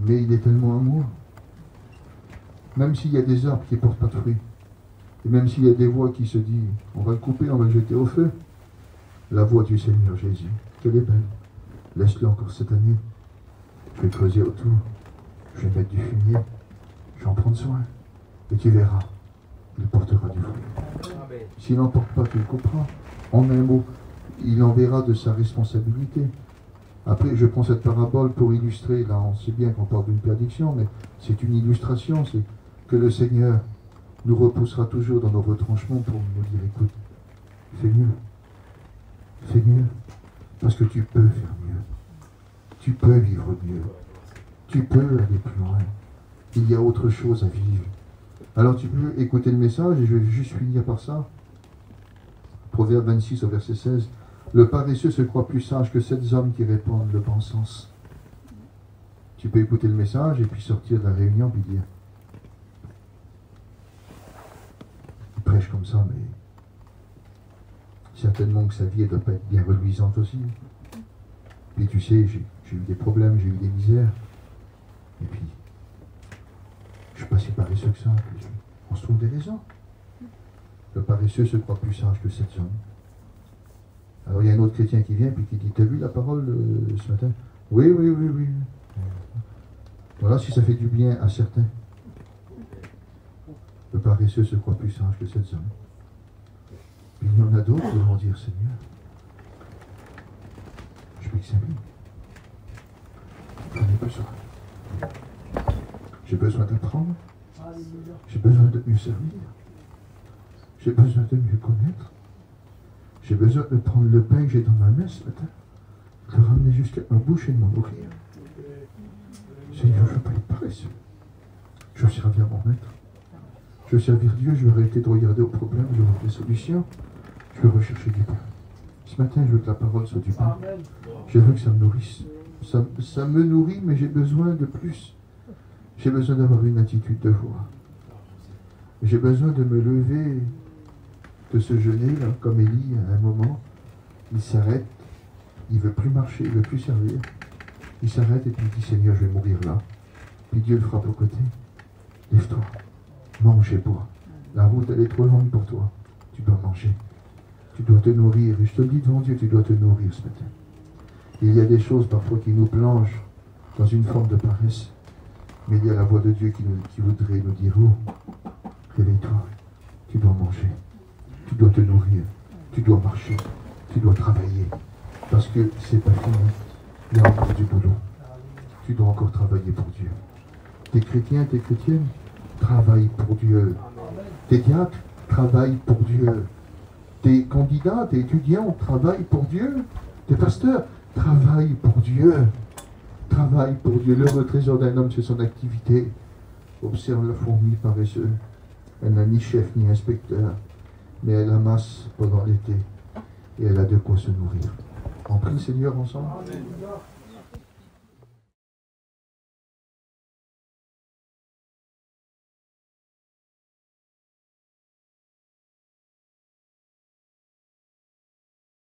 Mais il est tellement amour. Même s'il y a des arbres qui ne portent pas de fruits, et même s'il y a des voix qui se disent, on va le couper, on va le jeter au feu, la voix du Seigneur Jésus, qu'elle est belle. Laisse-le encore cette année. Je vais creuser autour. Je vais mettre du fumier. Je vais en prendre soin. Et tu verras, il portera du fruit. S'il n'en porte pas, tu le couperas. En un mot, il enverra de sa responsabilité. Après, je prends cette parabole pour illustrer, là on sait bien qu'on parle d'une prédiction, mais c'est une illustration, c'est que le Seigneur nous repoussera toujours dans nos retranchements pour nous dire, écoute, fais mieux, parce que tu peux faire mieux, tu peux vivre mieux, tu peux aller plus loin, il y a autre chose à vivre. Alors tu peux écouter le message, et je vais juste finir par ça. Proverbe 26 au verset 16. Le paresseux se croit plus sage que 7 hommes qui répandent le bon sens. Tu peux écouter le message et puis sortir de la réunion et dire, il prêche comme ça, mais certainement que sa vie ne doit pas être bien reluisante aussi. Puis tu sais, j'ai eu des problèmes, j'ai eu des misères. Et puis, je ne suis pas si paresseux que ça. On se trouve des raisons. Le paresseux se croit plus sage que 7 hommes. Alors il y a un autre chrétien qui vient puis qui dit, t'as vu la parole ce matin? Oui. Voilà, si ça fait du bien à certains. Le paresseux se croit plus sage que 7 hommes. Puis il y en a d'autres qui vont dire, Seigneur, je m'examine. J'en ai besoin. J'ai besoin d'apprendre. J'ai besoin de mieux servir. J'ai besoin de mieux connaître. J'ai besoin de prendre le pain que j'ai dans ma main ce matin, de le ramener jusqu'à ma bouche et de m'en nourrir. Seigneur, je ne veux pas être paresseux. Je veux servir mon maître. Je veux servir Dieu, je veux arrêter de regarder aux problèmes, je veux avoir des solutions. Je veux rechercher du pain. Ce matin, je veux que la parole soit du pain. Je veux que ça me nourrisse. Ça me nourrit, mais j'ai besoin de plus. J'ai besoin d'avoir une attitude de foi. J'ai besoin de me lever de ce jeûner, là, comme Élie, à un moment, il s'arrête, il ne veut plus marcher, il ne veut plus servir. Il s'arrête et puis il dit, Seigneur, je vais mourir là. Puis Dieu le frappe au côté. Lève-toi, mange et bois. La route, elle est trop longue pour toi. Tu dois manger. Tu dois te nourrir. Et je te le dis devant Dieu, tu dois te nourrir ce matin. Il y a des choses parfois qui nous plongent dans une forme de paresse. Mais il y a la voix de Dieu qui voudrait nous dire, oh, réveille-toi, tu dois manger. Tu dois te nourrir, tu dois marcher, tu dois travailler. Parce que c'est pas fini. Il y a encore du boulot. Tu dois encore travailler pour Dieu. T'es chrétien, t'es chrétienne, travaille pour Dieu. T'es diacre, travaille pour Dieu. T'es candidat, t'es étudiant, travaille pour Dieu. T'es pasteur, travaille pour Dieu. Travaille pour Dieu. Le trésor d'un homme, c'est son activité. Observe la fourmi paresseuse. Elle n'a ni chef ni inspecteur. Mais elle amasse pendant l'été et elle a de quoi se nourrir. On prie le Seigneur ensemble. Amen.